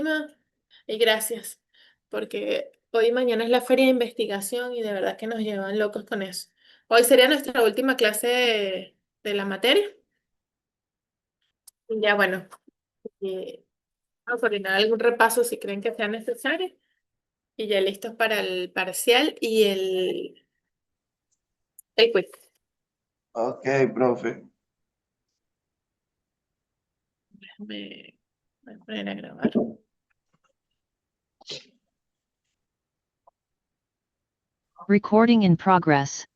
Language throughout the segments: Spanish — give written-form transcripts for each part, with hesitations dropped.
próxima y gracias, porque hoy y mañana es la feria de investigación y de verdad que nos llevan locos con eso. Hoy sería nuestra última clase de la materia. Y ya bueno, vamos a coordinar algún repaso si creen que sea necesario y ya listos para el parcial y el quiz. Ok, profe. Me voy a poner a grabar. Recording in progress.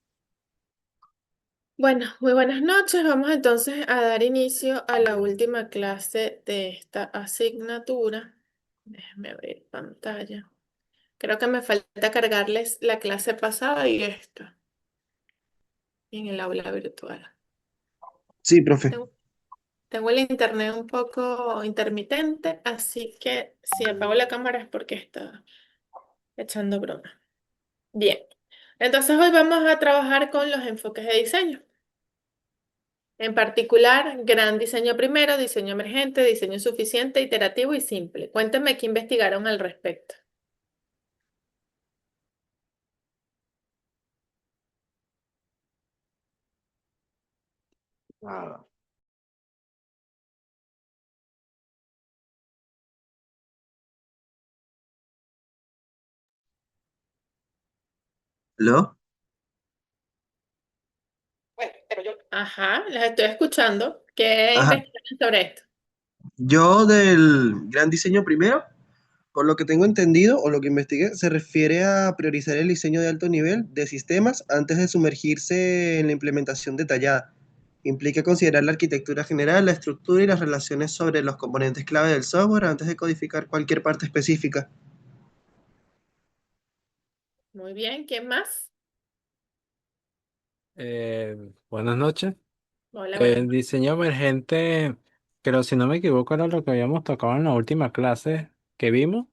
Bueno, muy buenas noches. Vamos entonces a dar inicio a la última clase de esta asignatura. Déjenme abrir pantalla. Creo que me falta cargarles la clase pasada y esta en el aula virtual. Sí, profe. Tengo, tengo el internet un poco intermitente, así que si apago la cámara es porque está echando broma. Bien, entonces hoy vamos a trabajar con los enfoques de diseño. En particular, gran diseño primero, diseño emergente, diseño suficiente, iterativo y simple. Cuéntenme qué investigaron al respecto. Ah, ¿Aló? Ajá, las estoy escuchando. ¿Qué Ajá. investigaron sobre esto? Yo del gran diseño primero, por lo que tengo entendido o lo que investigué, se refiere a priorizar el diseño de alto nivel de sistemas antes de sumergirse en la implementación detallada. Implica considerar la arquitectura general, la estructura y las relaciones sobre los componentes clave del software antes de codificar cualquier parte específica. Muy bien, ¿quién más? Buenas noches. Hola, buenas El noches. diseño emergente, creo si no me equivoco, era lo que habíamos tocado en la última clase que vimos,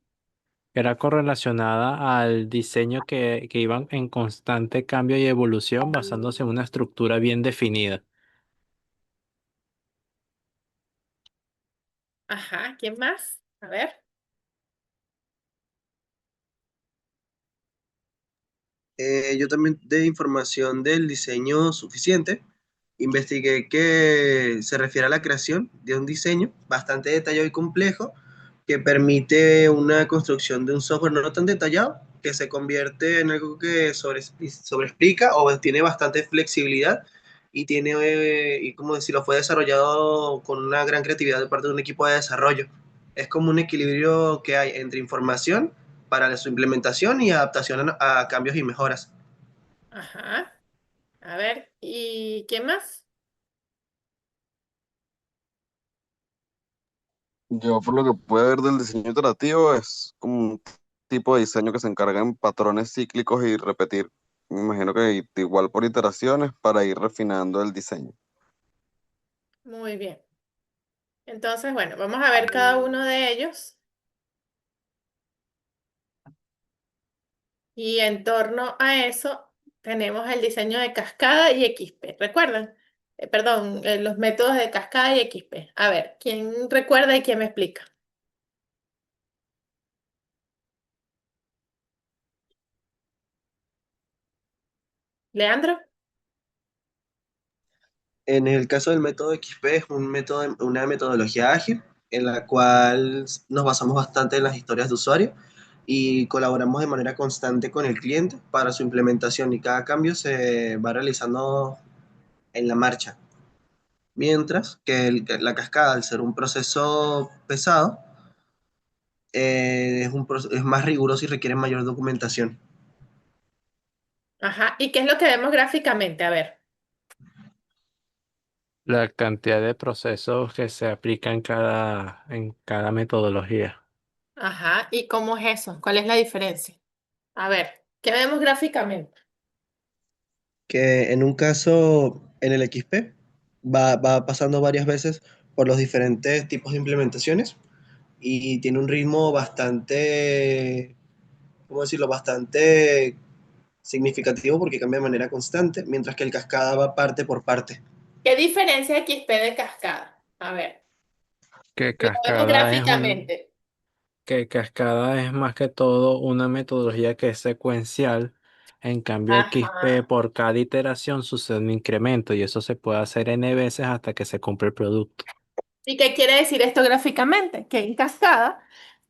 que era correlacionada al diseño que iban en constante cambio y evolución basándose en una estructura bien definida. Ajá, ¿quién más? A ver. Yo también de información del diseño suficiente, investigué que se refiere a la creación de un diseño bastante detallado y complejo que permite una construcción de un software no tan detallado que se convierte en algo que sobreexplica o tiene bastante flexibilidad y tiene, y como decirlo, fue desarrollado con una gran creatividad de parte de un equipo de desarrollo. Es como un equilibrio que hay entre información para su implementación y adaptación a cambios y mejoras. Ajá, a ver. ¿Y quién más? Yo, por lo que puedo ver del diseño iterativo, es como un tipo de diseño que se encarga en patrones cíclicos y repetir. Me imagino que igual por iteraciones para ir refinando el diseño. Muy bien. Entonces, bueno, vamos a ver cada uno de ellos. Y en torno a eso tenemos el diseño de cascada y XP. ¿Recuerdan? Perdón, los métodos de cascada y XP. A ver, ¿quién recuerda y quién me explica? ¿Leandro? En el caso del método XP es una metodología ágil en la cual nos basamos bastante en las historias de usuario y colaboramos de manera constante con el cliente para su implementación y cada cambio se va realizando en la marcha. Mientras que la cascada, al ser un proceso pesado, es más riguroso y requiere mayor documentación. Ajá. ¿Y qué es lo que vemos gráficamente? A ver. La cantidad de procesos que se aplica en cada metodología. Ajá. ¿Y cómo es eso? ¿Cuál es la diferencia? A ver, ¿qué vemos gráficamente? Que en un caso, en el XP, va pasando varias veces por los diferentes tipos de implementaciones y tiene un ritmo bastante, ¿cómo decirlo?, bastante significativo porque cambia de manera constante, mientras que el cascada va parte por parte. ¿Qué diferencia XP de cascada? A ver, Que lo vemos cascada es un, gráficamente. que Cascada es más que todo una metodología que es secuencial. En cambio, XP Ajá. por cada iteración sucede un incremento y eso se puede hacer n veces hasta que se compre el producto. ¿Y qué quiere decir esto gráficamente? Que en cascada,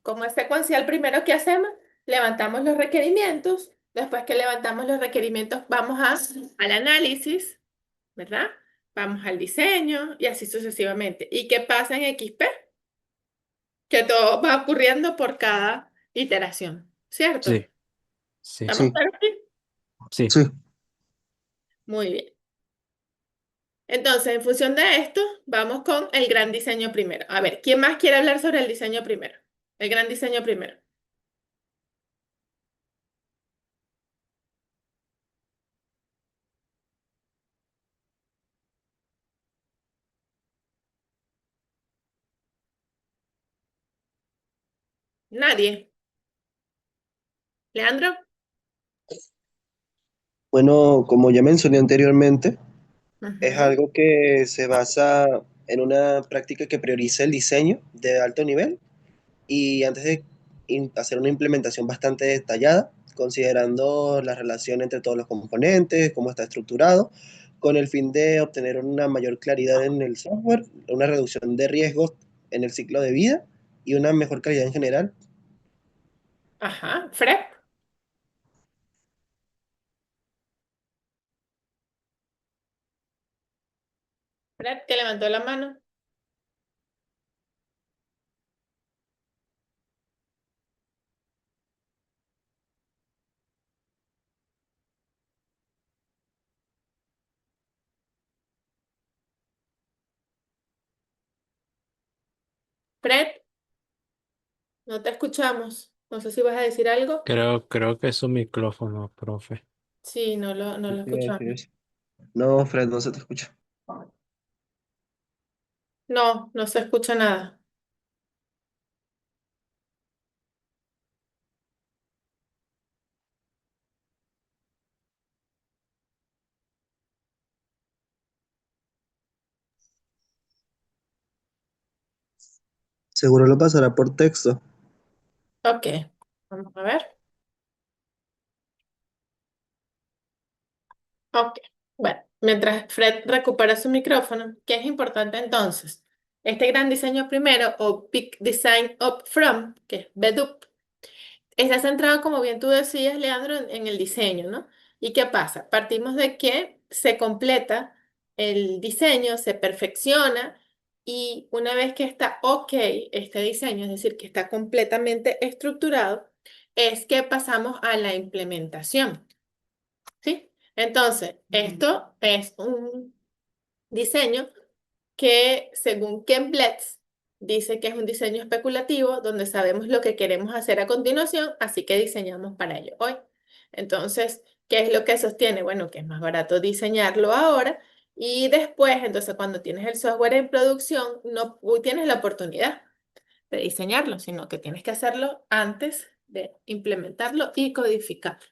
como es secuencial, primero que hacemos, levantamos los requerimientos. Después que levantamos los requerimientos, vamos al análisis, ¿verdad? Vamos al diseño y así sucesivamente. ¿Y qué pasa en XP? Que todo va ocurriendo por cada iteración, ¿cierto? Sí, sí, ¿Estamos Sí, claros aquí? sí. sí. Muy bien. Entonces, en función de esto, vamos con el gran diseño primero. A ver, ¿quién más quiere hablar sobre el diseño primero? El gran diseño primero. Nadie. ¿Leandro? Bueno, como ya mencioné anteriormente, es Ujú. algo que se basa en una práctica que prioriza el diseño de alto nivel y antes de hacer una implementación bastante detallada, considerando la relación entre todos los componentes, cómo está estructurado, con el fin de obtener una mayor claridad en el software, una reducción de riesgos en el ciclo de vida y una mejor calidad en general. Ajá. Fred. Fred, que levantó la mano. Fred, no te escuchamos. No sé si vas a decir algo. Creo que es su micrófono, profe. Sí, no lo Iba a escuchamos. decir eso. No, Fred, no se te escucha. No, no se escucha nada. Seguro lo pasará por texto. Ok. Vamos a ver. Ok, bueno, mientras Fred recupera su micrófono, ¿qué es importante entonces? Este gran diseño primero, o Big Design Up From, que es BDUP, está centrado, como bien tú decías, Leandro, en el diseño, ¿no? ¿Y qué pasa? Partimos de que se completa el diseño, se perfecciona y una vez que está ok este diseño, es decir, que está completamente estructurado, es que pasamos a la implementación. ¿Sí? Entonces, esto es un diseño que, según Ken Bletz, dice que es un diseño especulativo donde sabemos lo que queremos hacer a continuación, así que diseñamos para ello hoy. Entonces, ¿qué es lo que sostiene? Bueno, que es más barato diseñarlo ahora y después, entonces, cuando tienes el software en producción, no tienes la oportunidad de diseñarlo, sino que tienes que hacerlo antes de implementarlo y codificarlo.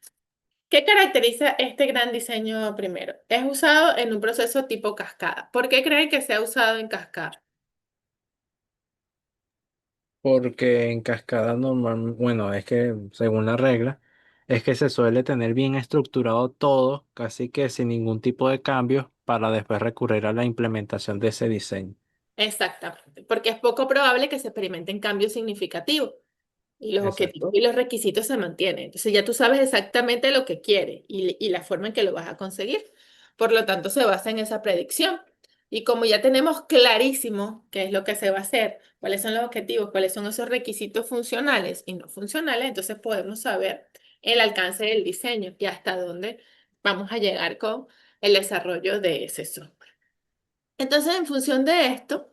¿Qué caracteriza este gran diseño primero? Es usado en un proceso tipo cascada. ¿Por qué creen que se ha usado en cascada? Porque en cascada normal, bueno, es que según la regla, es que se suele tener bien estructurado todo, casi que sin ningún tipo de cambios, para después recurrir a la implementación de ese diseño. Exactamente, porque es poco probable que se experimenten cambios significativos y los Exacto. objetivos y los requisitos se mantienen. Entonces ya tú sabes exactamente lo que quieres y la forma en que lo vas a conseguir. Por lo tanto, se basa en esa predicción. Y como ya tenemos clarísimo qué es lo que se va a hacer, cuáles son los objetivos, cuáles son esos requisitos funcionales y no funcionales, entonces podemos saber el alcance del diseño y hasta dónde vamos a llegar con el desarrollo de ese software. Entonces, en función de esto,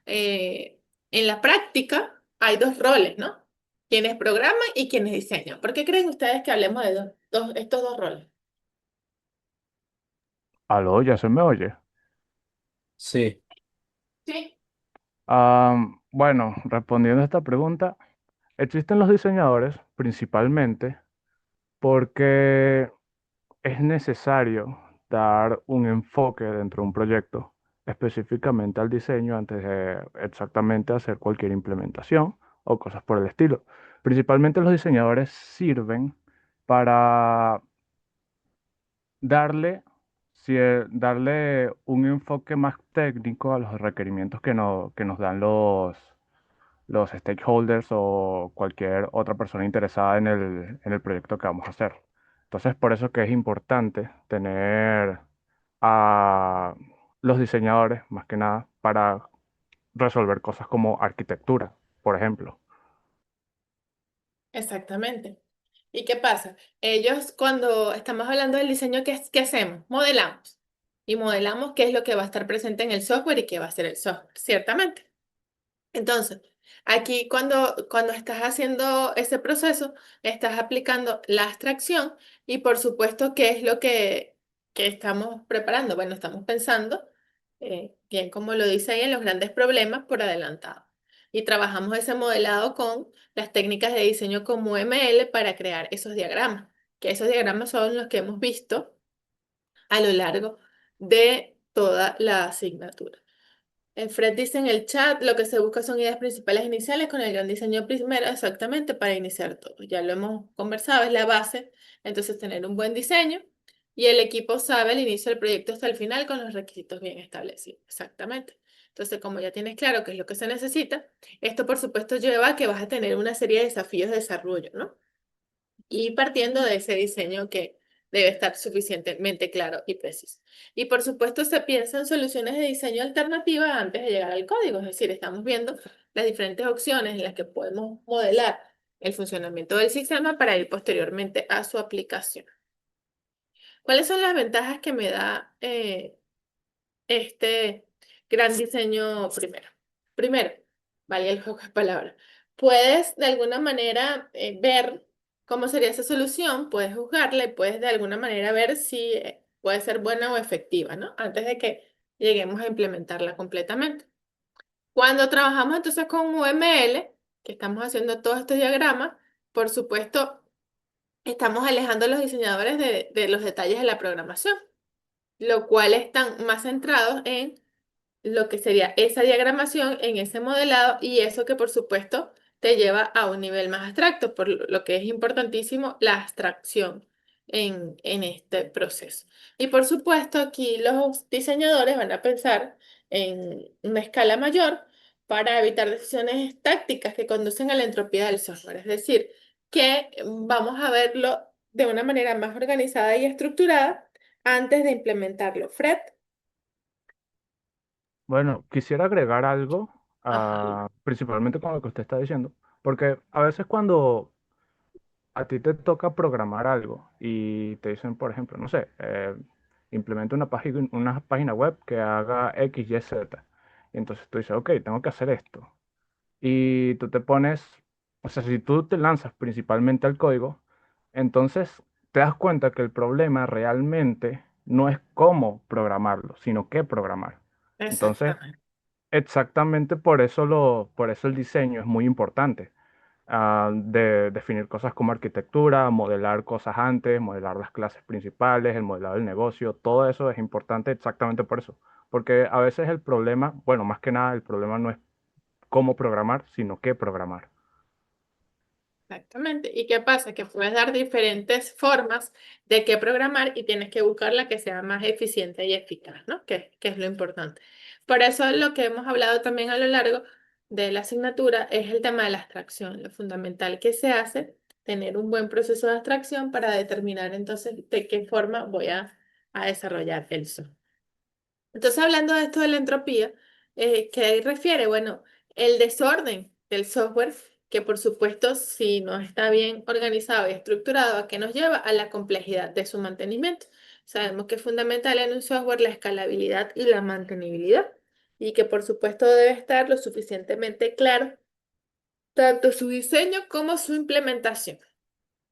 eh, en la práctica hay dos roles, ¿no? Quienes programan y quienes diseñan. ¿Por qué creen ustedes que hablemos de estos dos roles? Aló, ya se me oye. Sí, Sí. Bueno, respondiendo a esta pregunta, existen los diseñadores principalmente porque es necesario dar un enfoque dentro de un proyecto, específicamente al diseño antes de exactamente hacer cualquier implementación o cosas por el estilo. Principalmente los diseñadores sirven para darle, darle un enfoque más técnico a los requerimientos que nos dan los stakeholders o cualquier otra persona interesada en el proyecto que vamos a hacer. Entonces, por eso que es importante tener a los diseñadores, más que nada, para resolver cosas como arquitectura, por ejemplo. Exactamente. ¿Y qué pasa? Ellos, cuando estamos hablando del diseño, ¿qué hacemos? Modelamos. Y modelamos qué es lo que va a estar presente en el software y qué va a ser el software, ciertamente. Entonces, aquí cuando estás haciendo ese proceso, estás aplicando la abstracción y por supuesto, ¿qué es lo que estamos preparando? Bueno, estamos pensando, bien como lo dice ahí, en los grandes problemas por adelantado. Y trabajamos ese modelado con las técnicas de diseño como ML para crear esos diagramas, que esos diagramas son los que hemos visto a lo largo de toda la asignatura. Fred dice en el chat, lo que se busca son ideas principales iniciales con el gran diseño primero, exactamente para iniciar todo. Ya lo hemos conversado, es la base. Entonces, tener un buen diseño y el equipo sabe el inicio del proyecto hasta el final con los requisitos bien establecidos. Exactamente. Entonces, como ya tienes claro qué es lo que se necesita, esto por supuesto lleva a que vas a tener una serie de desafíos de desarrollo, ¿no? Y partiendo de ese diseño que debe estar suficientemente claro y preciso. Y por supuesto se piensa en soluciones de diseño alternativas antes de llegar al código, es decir, estamos viendo las diferentes opciones en las que podemos modelar el funcionamiento del sistema para ir posteriormente a su aplicación. ¿Cuáles son las ventajas que me da este gran diseño primero? Primero, vale el juego de palabras. Puedes de alguna manera ver cómo sería esa solución, puedes juzgarla y puedes de alguna manera ver si puede ser buena o efectiva, ¿no? Antes de que lleguemos a implementarla completamente. Cuando trabajamos entonces con UML, que estamos haciendo todos estos diagramas, por supuesto, estamos alejando a los diseñadores de los detalles de la programación, lo cual están más centrados en lo que sería esa diagramación en ese modelado y eso que por supuesto te lleva a un nivel más abstracto, por lo que es importantísimo la abstracción en este proceso. Y por supuesto aquí los diseñadores van a pensar en una escala mayor para evitar decisiones tácticas que conducen a la entropía del software, es decir, que vamos a verlo de una manera más organizada y estructurada antes de implementarlo. Fred. Bueno, quisiera agregar algo, Ajá. principalmente con lo que usted está diciendo, porque a veces cuando a ti te toca programar algo y te dicen, por ejemplo, no sé, implementa una página web que haga X, Y, Z. Y entonces tú dices, ok, tengo que hacer esto. Y tú te pones, o sea, si tú te lanzas principalmente al código, entonces te das cuenta que el problema realmente no es cómo programarlo, sino qué programar. Entonces, Exactamente. exactamente por eso el diseño es muy importante. De definir cosas como arquitectura, modelar cosas antes, modelar las clases principales, el modelado del negocio, todo eso es importante exactamente por eso. Porque a veces el problema, bueno, más que nada el problema no es cómo programar, sino qué programar. Exactamente. ¿Y qué pasa? Que puedes dar diferentes formas de qué programar y tienes que buscar la que sea más eficiente y eficaz, ¿no? Que es lo importante. Por eso lo que hemos hablado también a lo largo de la asignatura es el tema de la abstracción, lo fundamental que se hace, tener un buen proceso de abstracción para determinar entonces de qué forma voy a desarrollar el software. Entonces, hablando de esto de la entropía, ¿qué refiere? Bueno, el desorden del software, que por supuesto, si no está bien organizado y estructurado, ¿a qué nos lleva? A la complejidad de su mantenimiento. Sabemos que es fundamental en un software la escalabilidad y la mantenibilidad, y que por supuesto debe estar lo suficientemente claro, tanto su diseño como su implementación.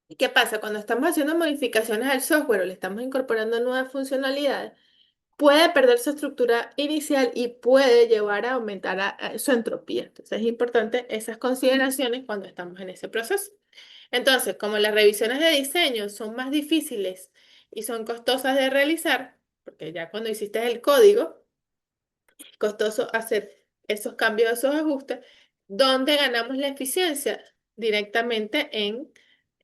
¿Y qué pasa? Cuando estamos haciendo modificaciones al software o le estamos incorporando nuevas funcionalidades, puede perder su estructura inicial y puede llevar a aumentar su entropía. Entonces es importante esas consideraciones cuando estamos en ese proceso. Entonces, como las revisiones de diseño son más difíciles y son costosas de realizar, porque ya cuando hiciste el código, es costoso hacer esos cambios, esos ajustes, ¿Dónde ganamos la eficiencia? Directamente en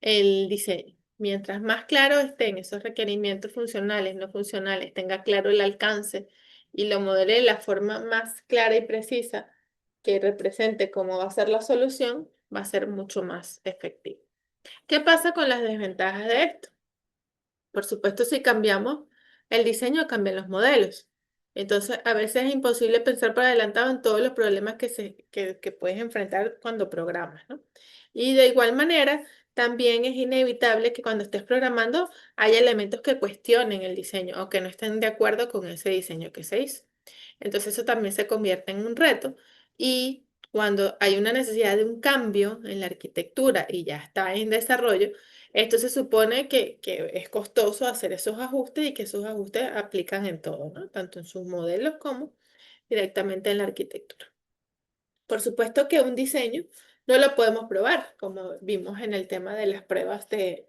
el diseño. Mientras más claro estén esos requerimientos funcionales, no funcionales, tenga claro el alcance y lo modele de la forma más clara y precisa que represente cómo va a ser la solución, va a ser mucho más efectivo. ¿Qué pasa con las desventajas de esto? Por supuesto, si cambiamos el diseño, cambian los modelos. Entonces, a veces es imposible pensar por adelantado en todos los problemas que puedes enfrentar cuando programas, ¿no? Y de igual manera, también es inevitable que cuando estés programando haya elementos que cuestionen el diseño o que no estén de acuerdo con ese diseño que se hizo. Entonces, eso también se convierte en un reto. Y cuando hay una necesidad de un cambio en la arquitectura y ya está en desarrollo, esto se supone que es costoso hacer esos ajustes y que esos ajustes aplican en todo, ¿no? Tanto en sus modelos como directamente en la arquitectura. Por supuesto que un diseño no lo podemos probar, como vimos en el tema de las pruebas de,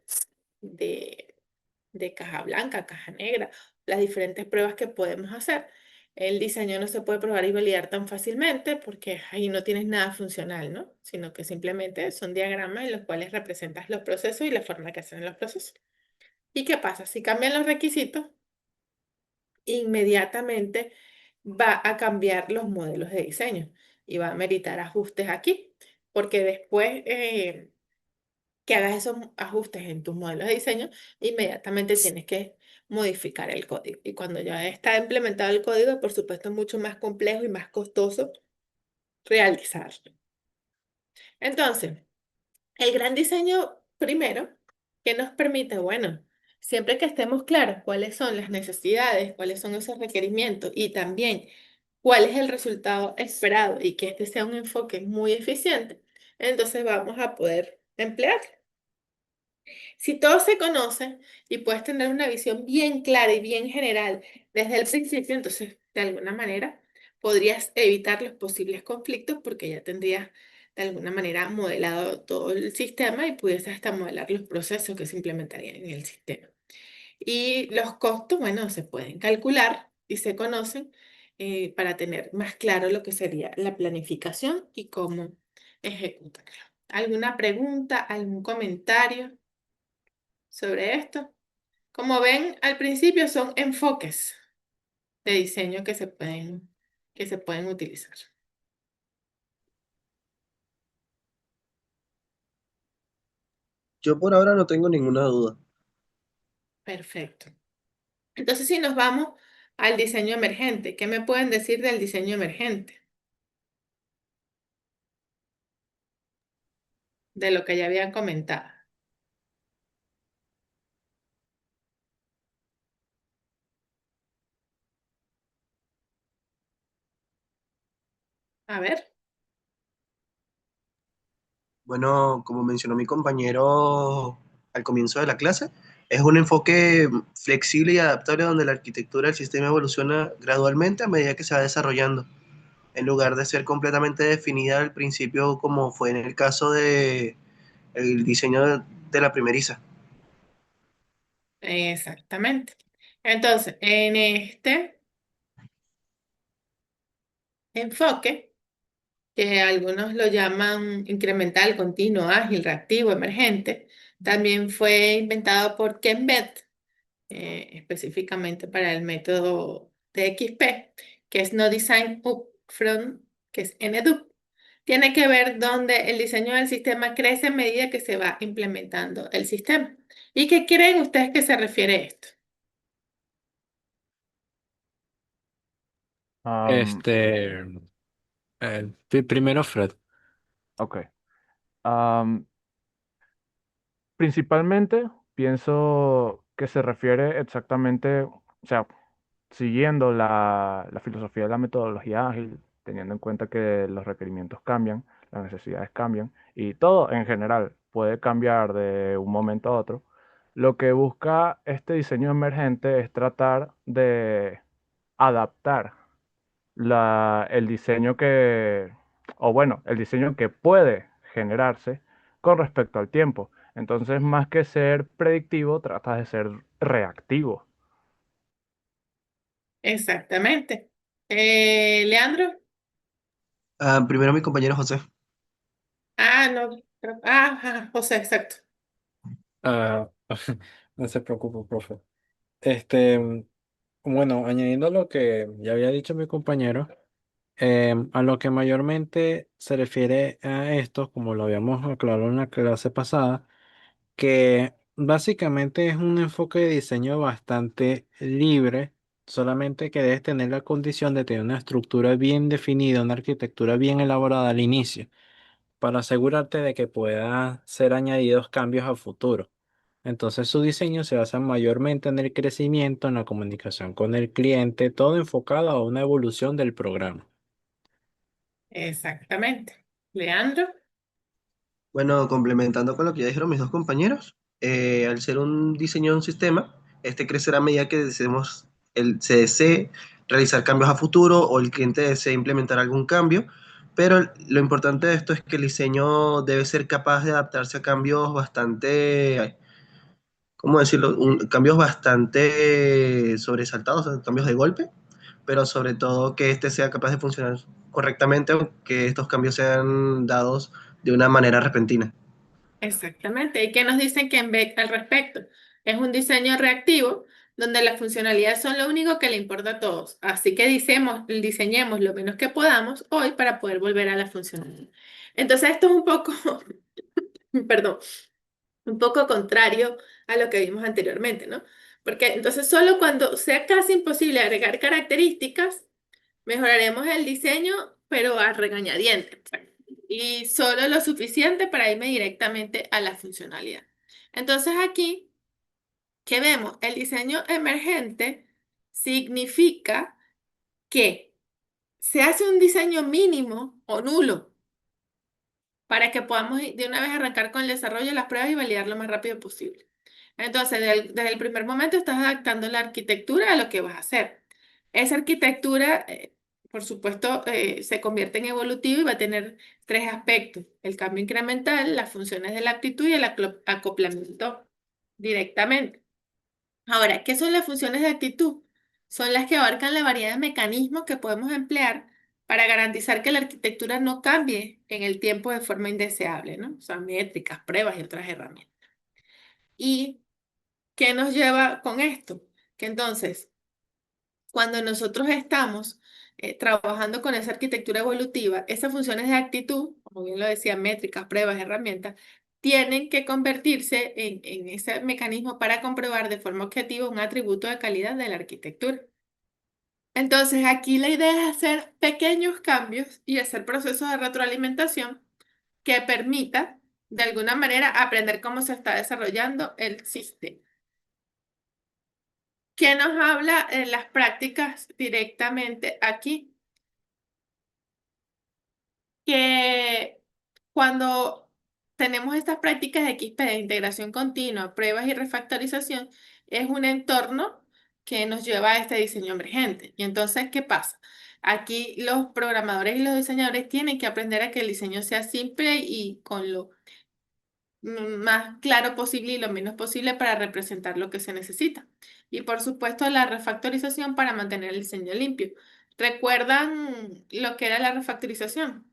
de caja blanca, caja negra, las diferentes pruebas que podemos hacer. El diseño no se puede probar y validar tan fácilmente porque ahí no tienes nada funcional, ¿no? Sino que simplemente son diagramas en los cuales representas los procesos y la forma que hacen los procesos. ¿Y qué pasa? Si cambian los requisitos, inmediatamente va a cambiar los modelos de diseño y va a meritar ajustes aquí, porque después que hagas esos ajustes en tus modelos de diseño, inmediatamente tienes que modificar el código. Y cuando ya está implementado el código, por supuesto, es mucho más complejo y más costoso realizarlo. Entonces, el gran diseño primero, que nos permite, bueno, siempre que estemos claros cuáles son las necesidades, cuáles son esos requerimientos y también cuál es el resultado esperado y que este sea un enfoque muy eficiente, entonces vamos a poder emplear. Si todos se conocen y puedes tener una visión bien clara y bien general desde el principio, entonces de alguna manera podrías evitar los posibles conflictos porque ya tendrías de alguna manera modelado todo el sistema y pudieses hasta modelar los procesos que se implementarían en el sistema. Y los costos, bueno, se pueden calcular y se conocen para tener más claro lo que sería la planificación y cómo ejecutarlo. ¿Alguna pregunta, algún comentario sobre esto? Como ven, al principio son enfoques de diseño que se pueden utilizar. Yo por ahora no tengo ninguna duda. Perfecto. Entonces, si nos vamos al diseño emergente, ¿qué me pueden decir del diseño emergente? De lo que ya habían comentado. A ver. Bueno, como mencionó mi compañero al comienzo de la clase, es un enfoque flexible y adaptable donde la arquitectura del sistema evoluciona gradualmente a medida que se va desarrollando, en lugar de ser completamente definida al principio como fue en el caso de el diseño de la primeriza. Exactamente. Entonces, en este enfoque, que algunos lo llaman incremental, continuo, ágil, reactivo, emergente, también fue inventado por Ken Beth, específicamente para el método de XP, que es No Design Upfront, que es NDUP. Tiene que ver donde el diseño del sistema crece a medida que se va implementando el sistema. ¿Y qué creen ustedes que se refiere esto? Am, Este, primero Fred. ok. Am, Principalmente pienso que se refiere exactamente, o sea, siguiendo la filosofía de la metodología ágil, teniendo en cuenta que los requerimientos cambian, las necesidades cambian y todo en general puede cambiar de un momento a otro. Lo que busca este diseño emergente es tratar de adaptar el diseño o bueno, el diseño que puede generarse con respecto al tiempo. Entonces, más que ser predictivo, trata de ser reactivo. Exactamente. Leandro, Ah, primero mi compañero José. Ah, no. Ajá, José, exacto. Ah, no se preocupe, profe. Este, bueno, añadiendo lo que ya había dicho mi compañero, a lo que mayormente se refiere a esto, como lo habíamos aclarado en la clase pasada, que básicamente es un enfoque de diseño bastante libre, solamente que debes tener la condición de tener una estructura bien definida, una arquitectura bien elaborada al inicio, para asegurarte de que puedan ser añadidos cambios a futuro. Entonces su diseño se basa mayormente en el crecimiento, en la comunicación con el cliente, todo enfocado a una evolución del programa. Exactamente. Leandro. Bueno, complementando con lo que ya dijeron mis dos compañeros, al ser un diseño de un sistema, este crecerá a medida que se desee realizar cambios a futuro o el cliente desee implementar algún cambio, pero lo importante de esto es que el diseño debe ser capaz de adaptarse a cambios bastante, ¿cómo decirlo? Cambios bastante sobresaltados, o sea, cambios de golpe, pero sobre todo que este sea capaz de funcionar correctamente, aunque estos cambios sean dados de una manera repentina. Exactamente. ¿Y qué nos dicen que en al respecto? Es un diseño reactivo donde las funcionalidades son lo único que le importa a todos. Así que diseñemos lo menos que podamos hoy para poder volver a la funcionalidad. Entonces, esto es un poco, perdón, un poco contrario a lo que vimos anteriormente, ¿no? Porque entonces solo cuando sea casi imposible agregar características, mejoraremos el diseño, pero a regañadientes. Y solo lo suficiente para irme directamente a la funcionalidad. Entonces aquí, ¿qué vemos? El diseño emergente significa que se hace un diseño mínimo o nulo para que podamos de una vez arrancar con el desarrollo de las pruebas y validar lo más rápido posible. Entonces, desde el primer momento estás adaptando la arquitectura a lo que vas a hacer. Esa arquitectura, por supuesto, se convierte en evolutiva y va a tener tres aspectos: el cambio incremental, las funciones de la aptitud y el acoplamiento directamente. Ahora, ¿qué son las funciones de actitud? Son las que abarcan la variedad de mecanismos que podemos emplear para garantizar que la arquitectura no cambie en el tiempo de forma indeseable, ¿no? O sea, métricas, pruebas y otras herramientas. ¿Y qué nos lleva con esto? Que entonces, cuando nosotros estamos trabajando con esa arquitectura evolutiva, esas funciones de actitud, como bien lo decía, métricas, pruebas, herramientas, tienen que convertirse en ese mecanismo para comprobar de forma objetiva un atributo de calidad de la arquitectura. Entonces, aquí la idea es hacer pequeños cambios y hacer procesos de retroalimentación que permita, de alguna manera, aprender cómo se está desarrollando el sistema. ¿Qué nos habla en las prácticas directamente aquí? Que cuando tenemos estas prácticas de XP de integración continua, pruebas y refactorización, es un entorno que nos lleva a este diseño emergente. Y entonces, ¿qué pasa? Aquí los programadores y los diseñadores tienen que aprender a que el diseño sea simple y con lo más claro posible y lo menos posible para representar lo que se necesita. Y por supuesto, la refactorización para mantener el diseño limpio. ¿Recuerdan lo que era la refactorización?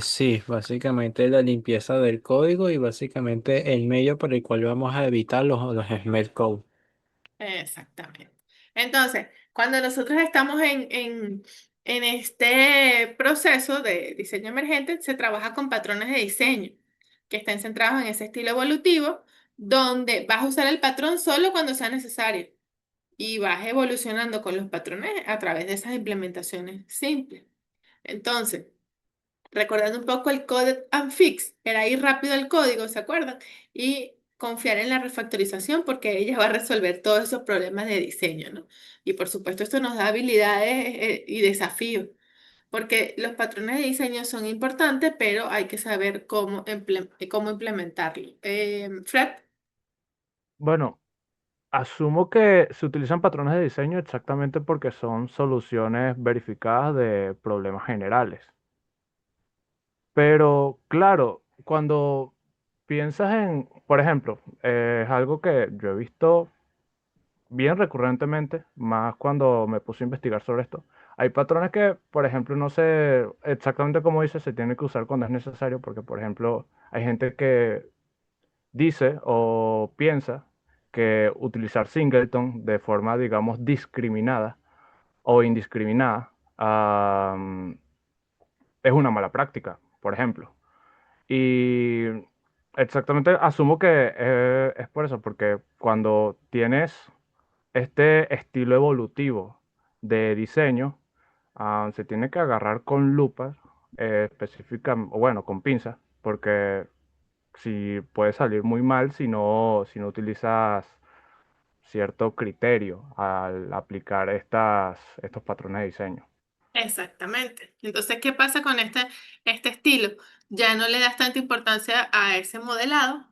Sí, básicamente la limpieza del código y básicamente el medio por el cual vamos a evitar los smell code. Exactamente. Entonces, cuando nosotros estamos en este proceso de diseño emergente, se trabaja con patrones de diseño que están centrados en ese estilo evolutivo, donde vas a usar el patrón solo cuando sea necesario y vas evolucionando con los patrones a través de esas implementaciones simples. Entonces, recordando un poco el code and fix, era ir rápido al código, ¿se acuerdan? Y confiar en la refactorización porque ella va a resolver todos esos problemas de diseño, ¿no? Y por supuesto esto nos da habilidades y desafíos, porque los patrones de diseño son importantes, pero hay que saber cómo implementarlo. Fred, Bueno, asumo que se utilizan patrones de diseño exactamente porque son soluciones verificadas de problemas generales. Pero claro, cuando piensas en, por ejemplo, es algo que yo he visto bien recurrentemente, más cuando me puse a investigar sobre esto. Hay patrones que, por ejemplo, no sé exactamente cómo dice, se tiene que usar cuando es necesario, porque, por ejemplo, hay gente que dice o piensa que utilizar singleton de forma, digamos, discriminada o indiscriminada es una mala práctica, por ejemplo. Y exactamente asumo que es por eso, porque cuando tienes este estilo evolutivo de diseño, se tiene que agarrar con lupas específicas, o bueno, con pinzas, porque si puede salir muy mal si no utilizas cierto criterio al aplicar estos patrones de diseño. Exactamente. Entonces, ¿qué pasa con este estilo? Ya no le das tanta importancia a ese modelado,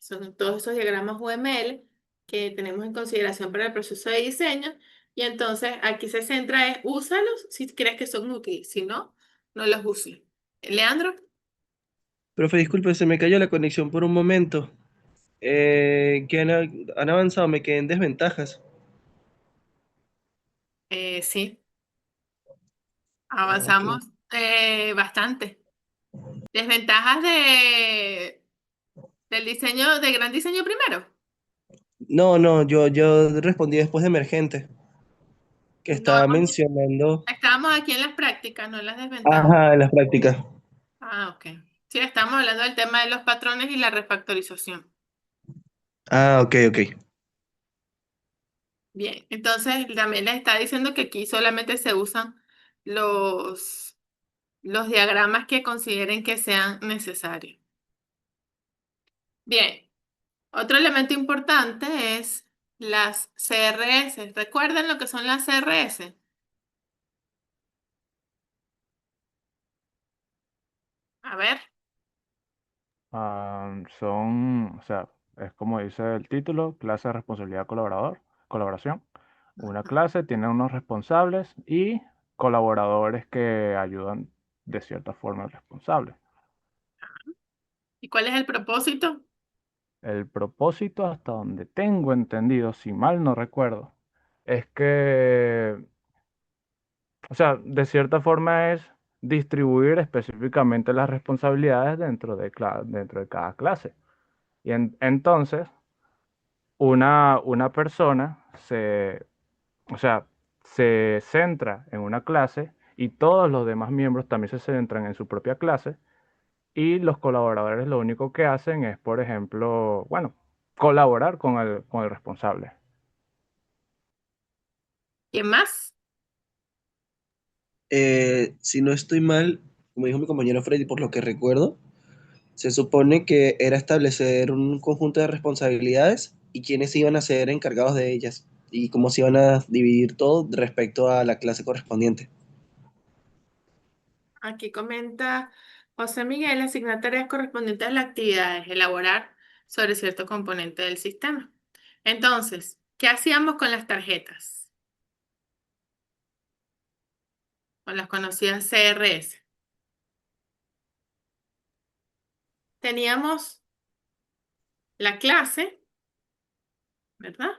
son todos esos diagramas UML que tenemos en consideración para el proceso de diseño, y entonces aquí se centra es úsalos si crees que son útiles, si no, no los uses. Leandro, Profe, disculpe, se me cayó la conexión por un momento. Que han avanzado, me quedé en desventajas. sí, Ah, ok. avanzamos bastante. Desventajas del diseño, de gran diseño primero. No, no, yo respondí después de emergente, que No, estaba mencionando. estábamos aquí en las prácticas, no en las desventajas. Ajá, en las prácticas. Ah, ok. Sí, estamos hablando del tema de los patrones y la refactorización. Ah, ok, ok. Bien, entonces también les está diciendo que aquí solamente se usan los, los diagramas que consideren que sean necesarios. Bien, otro elemento importante es las CRS. ¿Recuerdan lo que son las CRS? A ver, O sea, es como dice el título, clase de responsabilidad colaboración. Una clase tiene unos responsables y colaboradores que ayudan de cierta forma al responsable. ¿y cuál es el propósito? El propósito, hasta donde tengo entendido, si mal no recuerdo, es que, o sea, de cierta forma es distribuir específicamente las responsabilidades dentro de cada clase. Y entonces, una persona o sea, se centra en una clase y todos los demás miembros también se centran en su propia clase y los colaboradores lo único que hacen es, por ejemplo, bueno, colaborar con el responsable. ¿Quién más? Si no estoy mal, como dijo mi compañero Freddy, por lo que recuerdo, se supone que era establecer un conjunto de responsabilidades y quiénes iban a ser encargados de ellas y cómo se iban a dividir todo respecto a la clase correspondiente. Aquí comenta José Miguel, asignar tareas correspondientes a las actividades, elaborar sobre cierto componente del sistema. Entonces, ¿qué hacíamos con las tarjetas? Con las conocidas CRS. Teníamos la clase, ¿verdad?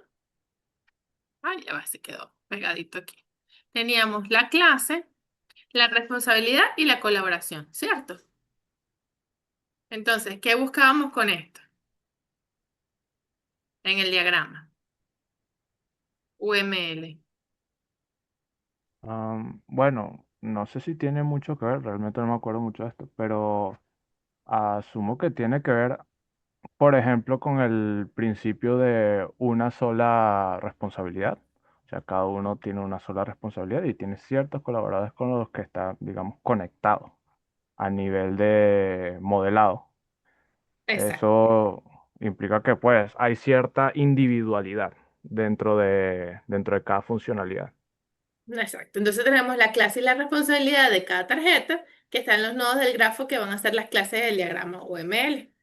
Ay, ya va, se quedó pegadito aquí. Teníamos la clase, la responsabilidad y la colaboración, ¿cierto? Entonces, ¿qué buscábamos con esto en el diagrama? UML. Bueno, no sé si tiene mucho que ver, realmente no me acuerdo mucho de esto, pero asumo que tiene que ver, por ejemplo, con el principio de una sola responsabilidad. O sea, cada uno tiene una sola responsabilidad y tiene ciertos colaboradores con los que está, digamos, conectado a nivel de modelado. Exacto. Eso implica que, pues, hay cierta individualidad dentro de cada funcionalidad. Exacto. Entonces tenemos la clase y la responsabilidad de cada tarjeta que están en los nodos del grafo que van a ser las clases del diagrama UML.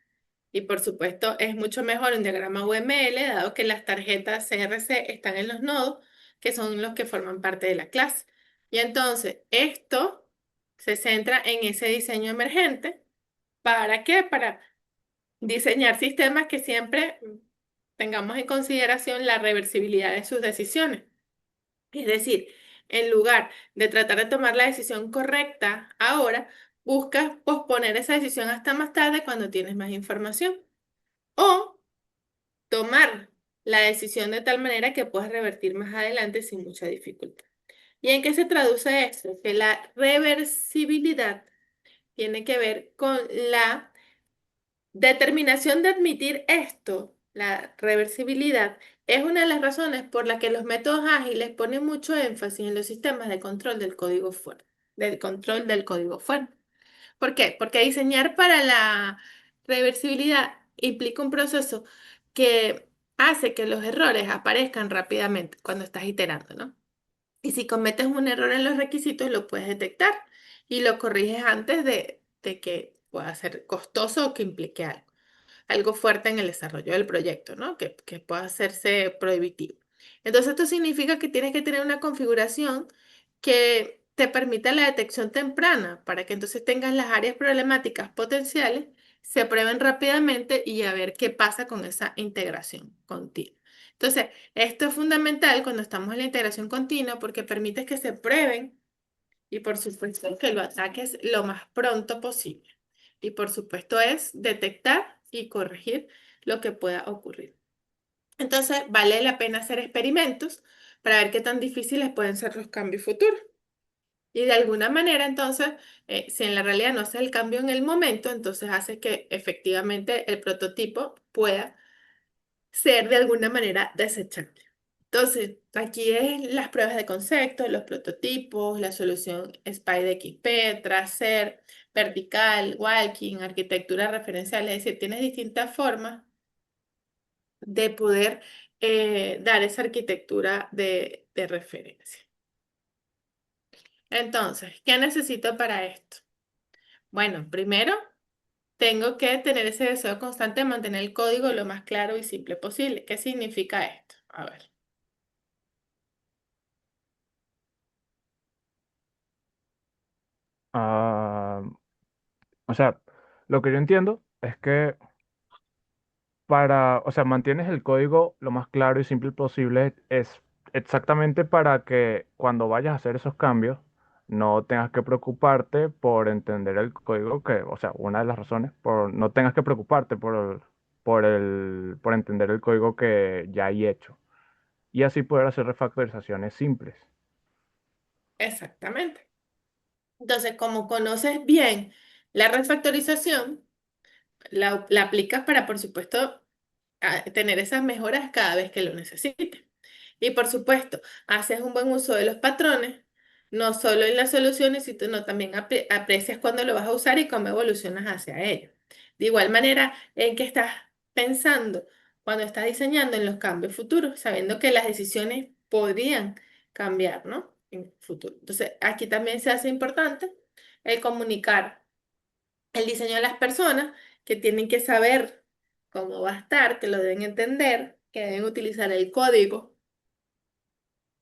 Y por supuesto es mucho mejor un diagrama UML dado que las tarjetas CRC están en los nodos que son los que forman parte de la clase. Y entonces esto se centra en ese diseño emergente. ¿Para qué? Para diseñar sistemas que siempre tengamos en consideración la reversibilidad de sus decisiones. Es decir, en lugar de tratar de tomar la decisión correcta ahora, buscas posponer esa decisión hasta más tarde cuando tienes más información. O tomar la decisión de tal manera que puedas revertir más adelante sin mucha dificultad. ¿Y en qué se traduce esto? Que la reversibilidad tiene que ver con la determinación de admitir esto. La reversibilidad es una de las razones por las que los métodos ágiles ponen mucho énfasis en los sistemas de control del código fuente, del control del código fuente. ¿Por qué? Porque diseñar para la reversibilidad implica un proceso que hace que los errores aparezcan rápidamente cuando estás iterando, ¿no? Y si cometes un error en los requisitos, lo puedes detectar y lo corriges antes de que pueda ser costoso o que implique algo fuerte en el desarrollo del proyecto, ¿no? Que pueda hacerse prohibitivo. Entonces, esto significa que tienes que tener una configuración que te permita la detección temprana para que entonces tengas las áreas problemáticas potenciales, se prueben rápidamente y a ver qué pasa con esa integración continua. Entonces, esto es fundamental cuando estamos en la integración continua porque permite que se prueben y por supuesto que lo ataques lo más pronto posible. Y por supuesto es detectar y corregir lo que pueda ocurrir. Entonces, vale la pena hacer experimentos para ver qué tan difíciles pueden ser los cambios futuros. Y de alguna manera, entonces, si en la realidad no hace el cambio en el momento, entonces hace que efectivamente el prototipo pueda ser de alguna manera desechable. Entonces, aquí es las pruebas de concepto, los prototipos, la solución SPIDE-XP, tracer, vertical, walking, arquitectura referencial, es decir, tienes distintas formas de poder dar esa arquitectura de referencia. Entonces, ¿qué necesito para esto? Bueno, primero tengo que tener ese deseo constante de mantener el código lo más claro y simple posible. ¿Qué significa esto? A ver. Ah, o sea, lo que yo entiendo es que o sea, mantienes el código lo más claro y simple posible, es exactamente para que cuando vayas a hacer esos cambios no tengas que preocuparte por entender el código o sea, una de las razones por no tengas que preocuparte por entender el código que ya hay hecho y así poder hacer refactorizaciones simples. Exactamente. Entonces, como conoces bien la refactorización, la aplicas para, por supuesto, tener esas mejoras cada vez que lo necesites. Y por supuesto, haces un buen uso de los patrones, no solo en las soluciones, sino también aprecias cuándo lo vas a usar y cómo evolucionas hacia ello. De igual manera, en qué estás pensando cuando estás diseñando en los cambios futuros, sabiendo que las decisiones podrían cambiar, ¿no? En el futuro. Entonces, aquí también se hace importante el comunicar el diseño de las personas que tienen que saber cómo va a estar, que lo deben entender, que deben utilizar el código,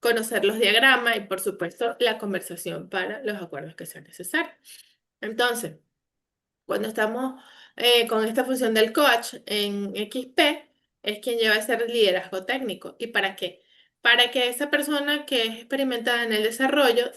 conocer los diagramas y por supuesto la conversación para los acuerdos que sean necesarios. Entonces, cuando estamos con esta función del coach en XP, es quien lleva ese liderazgo técnico. ¿Y para qué? Para que esa persona que es experimentada en el desarrollo,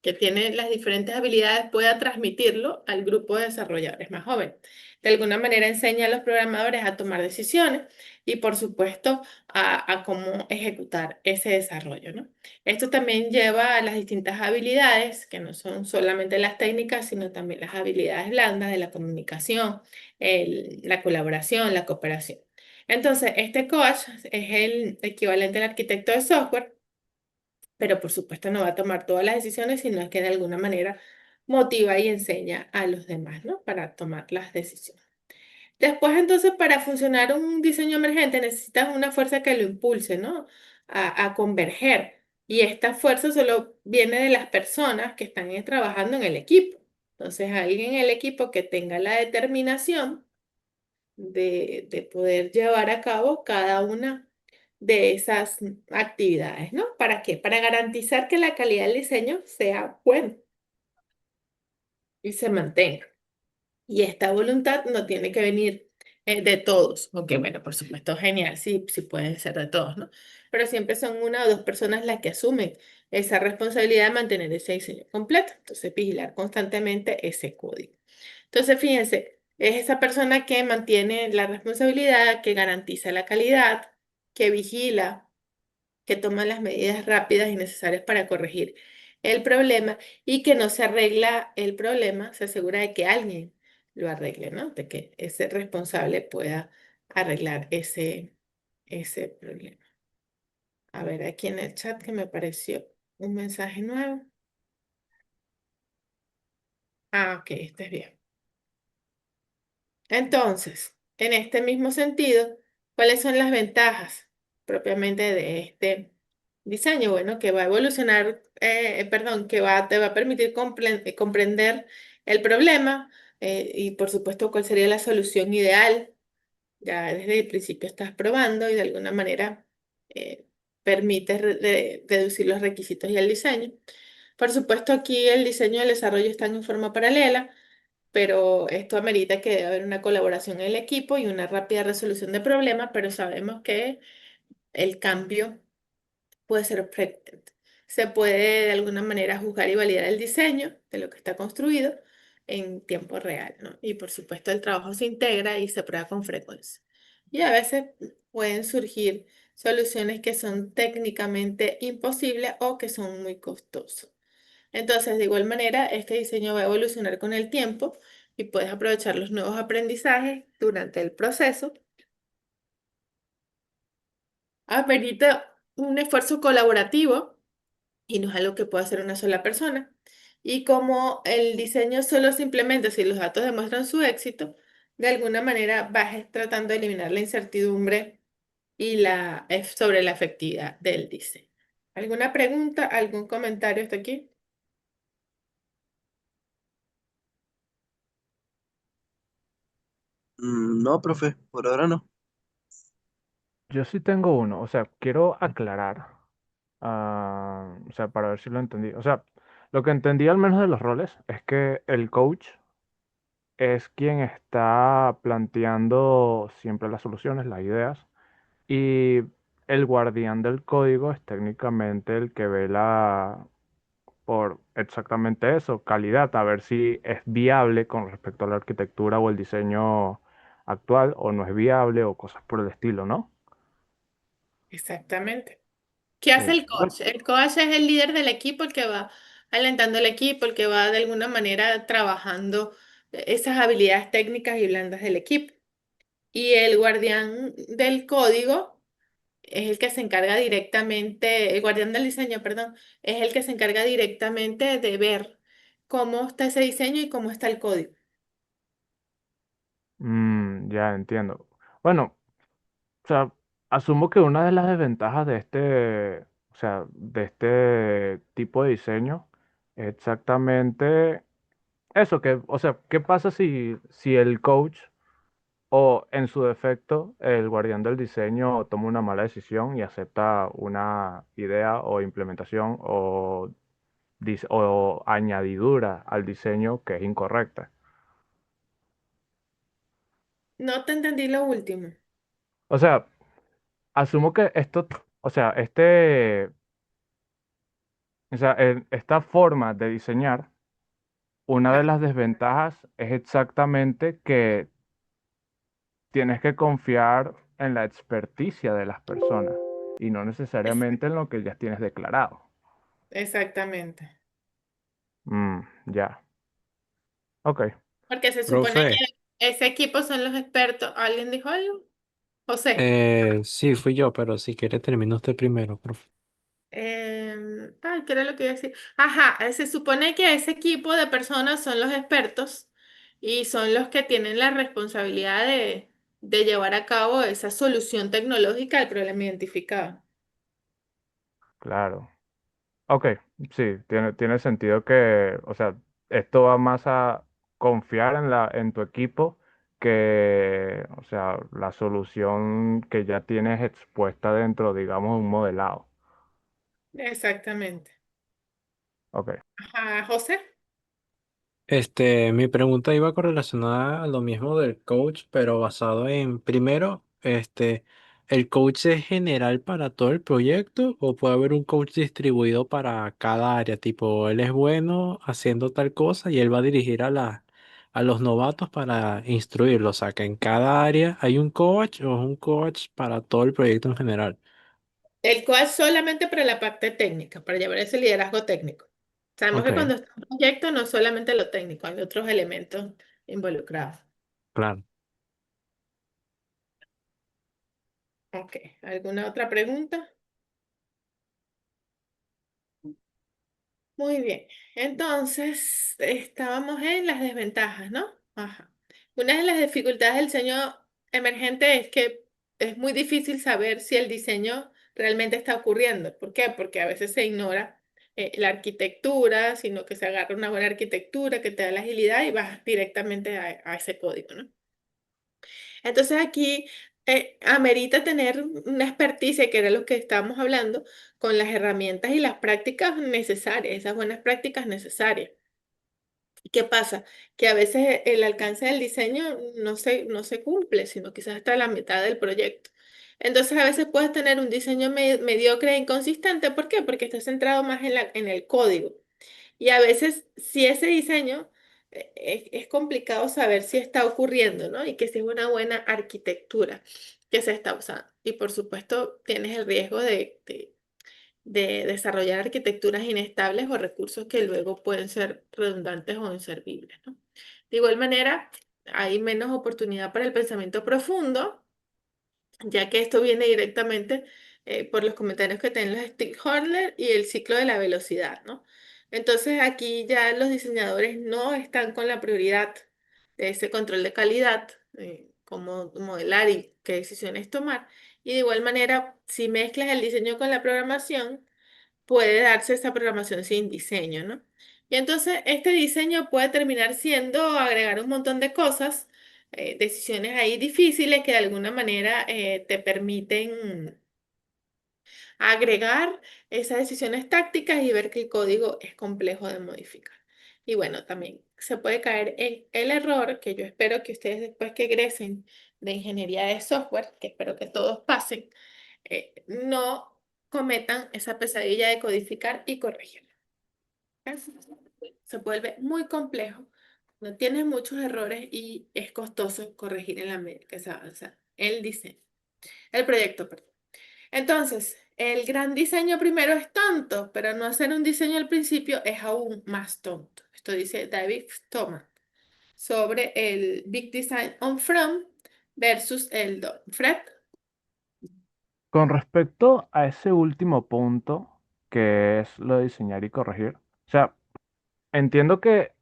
que tiene las diferentes habilidades, pueda transmitirlo al grupo de desarrolladores más jóvenes. De alguna manera enseña a los programadores a tomar decisiones y, por supuesto, a cómo ejecutar ese desarrollo, ¿no? Esto también lleva a las distintas habilidades, que no son solamente las técnicas, sino también las habilidades blandas de la comunicación, la colaboración, la cooperación. Entonces, este coach es el equivalente al arquitecto de software, pero por supuesto no va a tomar todas las decisiones, sino que de alguna manera motiva y enseña a los demás, ¿no? Para tomar las decisiones. Después, entonces, para funcionar un diseño emergente necesitas una fuerza que lo impulse, ¿no? A converger. Y esta fuerza solo viene de las personas que están trabajando en el equipo. Entonces, alguien en el equipo que tenga la determinación de poder llevar a cabo cada una de esas actividades, ¿no? ¿Para qué? Para garantizar que la calidad del diseño sea buena y se mantenga. Y esta voluntad no tiene que venir De todos, aunque bueno, por supuesto, genial, sí, sí pueden ser de todos, ¿no? Pero siempre son una o dos personas las que asumen esa responsabilidad de mantener ese diseño completo. Entonces, vigilar constantemente ese código. Entonces, fíjense, es esa persona que mantiene la responsabilidad, que garantiza la calidad, que vigila, que toma las medidas rápidas y necesarias para corregir el problema y que no se arregla el problema, se asegura de que alguien lo arregle, ¿no? De que ese responsable pueda arreglar ese problema. A ver, aquí en el chat que me apareció un mensaje nuevo. Ah, ok, este es bien. Entonces, en este mismo sentido, ¿cuáles son las ventajas propiamente de este diseño? Bueno, que va a evolucionar, perdón, te va a permitir comprender el problema y por supuesto cuál sería la solución ideal. Ya desde el principio estás probando y de alguna manera eh, permites reducir los requisitos y el diseño. Por supuesto, aquí el diseño y el desarrollo están en forma paralela, pero esto amerita que debe haber una colaboración en el equipo y una rápida resolución de problemas, pero sabemos que el cambio puede ser frecuente. Se puede de alguna manera juzgar y validar el diseño de lo que está construido en tiempo real, ¿no? Y por supuesto el trabajo se integra y se prueba con frecuencia. Y a veces pueden surgir soluciones que son técnicamente imposibles o que son muy costosas. Entonces, de igual manera, este diseño va a evolucionar con el tiempo y puedes aprovechar los nuevos aprendizajes durante el proceso. Amerita un esfuerzo colaborativo y no es algo que pueda hacer una sola persona. Y como el diseño solo se implementa si los datos demuestran su éxito, de alguna manera vas tratando de eliminar la incertidumbre y sobre la efectividad del diseño. ¿Alguna pregunta, algún comentario hasta aquí? No, profe, por ahora no. Yo sí tengo uno, o sea, quiero aclarar, o sea, para ver si lo entendí. O sea, lo que entendí al menos de los roles es que el coach es quien está planteando siempre las soluciones, las ideas, y el guardián del código es técnicamente el que vela por exactamente eso, calidad, a ver si es viable con respecto a la arquitectura o el diseño actual, o no es viable, o cosas por el estilo, ¿no? Exactamente. ¿Qué Sí. hace el Bueno, coach? El coach es el líder del equipo, el que va alentando el equipo, el que va de alguna manera trabajando esas habilidades técnicas y blandas del equipo. Y el guardián del código es el que se encarga directamente, el guardián del diseño, perdón, es el que se encarga directamente de ver cómo está ese diseño y cómo está el código. ya entiendo. Bueno, o sea, asumo que una de las desventajas de o sea, de este tipo de diseño es exactamente eso, que, o sea, ¿qué pasa si el coach o en su defecto el guardián del diseño toma una mala decisión y acepta una idea o implementación o añadidura al diseño que es incorrecta? No te entendí lo último. O sea, asumo que esto, o sea, esta forma de diseñar, una de Ah, las desventajas es exactamente que tienes que confiar en la experticia de las personas y no es- necesariamente en lo que ya tienes declarado. exactamente. Ya. Ok. Porque se supone que Profe, ese equipo son los expertos. ¿Alguien dijo algo? José. sí, fui yo, pero si quiere termina usted primero, profe. Ay, ¿qué era lo que iba a decir? Ajá, se supone que ese equipo de personas son los expertos y son los que tienen la responsabilidad de llevar a cabo esa solución tecnológica al problema identificado. Claro. Ok, sí, tiene sentido que, o sea, esto va más a confiar en tu equipo que, o sea, la solución que ya tienes expuesta dentro, digamos, de un modelado. Exactamente. Ok. Ajá, José. Mi pregunta iba correlacionada a lo mismo del coach, pero basado en, primero, ¿el coach es general para todo el proyecto o puede haber un coach distribuido para cada área? Tipo, él es bueno haciendo tal cosa y él va a dirigir a los novatos para instruirlos. O sea, que en cada área hay un coach o es un coach para todo el proyecto en general. El coach solamente para la parte técnica, para llevar ese liderazgo técnico. Sabemos que Ok, cuando está en un proyecto no es solamente lo técnico, hay otros elementos involucrados. claro. Ok, ¿alguna otra pregunta? Muy bien. Entonces, estábamos en las desventajas, ¿no? Ajá. Una de las dificultades del diseño emergente es que es muy difícil saber si el diseño realmente está ocurriendo. ¿Por qué? Porque a veces se ignora la arquitectura, sino que se agarra una buena arquitectura que te da la agilidad y vas directamente a ese código, ¿no? Entonces aquí amerita tener una experticia, que era lo que estábamos hablando, con las herramientas y las prácticas necesarias, esas buenas prácticas necesarias. ¿Y qué pasa? Que a veces el alcance del diseño no se cumple, sino quizás hasta la mitad del proyecto. Entonces a veces puedes tener un diseño mediocre e inconsistente. ¿Por qué? Porque está centrado más en el código. Y a veces, si ese diseño es complicado saber si está ocurriendo, ¿no? Y que si es una buena arquitectura que se está usando. Y por supuesto, tienes el riesgo de desarrollar arquitecturas inestables o recursos que luego pueden ser redundantes o inservibles, ¿no? De igual manera, hay menos oportunidad para el pensamiento profundo, ya que esto viene directamente por los comentarios que tienen los stakeholders y el ciclo de la velocidad, ¿no? Entonces aquí ya los diseñadores no están con la prioridad de ese control de calidad, cómo modelar y qué decisiones tomar. Y de igual manera, si mezclas el diseño con la programación, puede darse esa programación sin diseño, ¿no? Y entonces este diseño puede terminar siendo agregar un montón de cosas, decisiones ahí difíciles que de alguna manera te permiten agregar esas decisiones tácticas y ver que el código es complejo de modificar. Y bueno, también se puede caer en el error que yo espero que ustedes después que egresen de ingeniería de software, que espero que todos pasen, no cometan esa pesadilla de codificar y corregir. ¿Ves? Se vuelve muy complejo, no tienes muchos errores y es costoso corregir en la medida que se avanza el diseño, el proyecto, perdón. Entonces, el gran diseño primero es tonto, pero no hacer un diseño al principio es aún más tonto. Esto dice David Thomas sobre el Big Design on From versus el Don Fred. Con respecto a ese último punto, que es lo de diseñar y corregir, o sea, entiendo que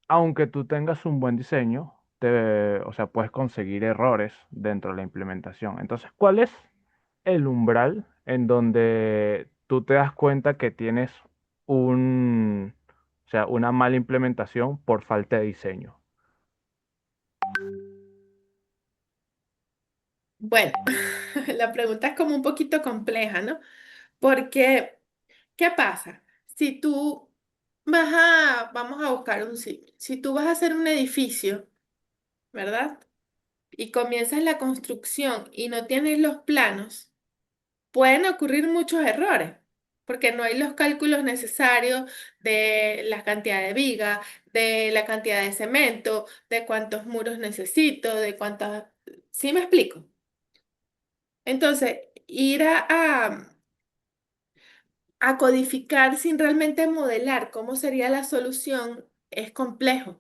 aunque tú tengas un buen diseño, o sea, puedes conseguir errores dentro de la implementación. Entonces, ¿cuál es el umbral en donde tú te das cuenta que tienes o sea, una mala implementación por falta de diseño? Bueno, la pregunta es como un poquito compleja, ¿no? Porque, ¿qué pasa? Si tú vamos a buscar un sitio, si tú vas a hacer un edificio, ¿verdad? Y comienzas la construcción y no tienes los planos, pueden ocurrir muchos errores, porque no hay los cálculos necesarios de la cantidad de viga, de la cantidad de cemento, de cuántos muros necesito, de cuántas... ¿Sí me explico? Entonces, ir a codificar sin realmente modelar cómo sería la solución es complejo.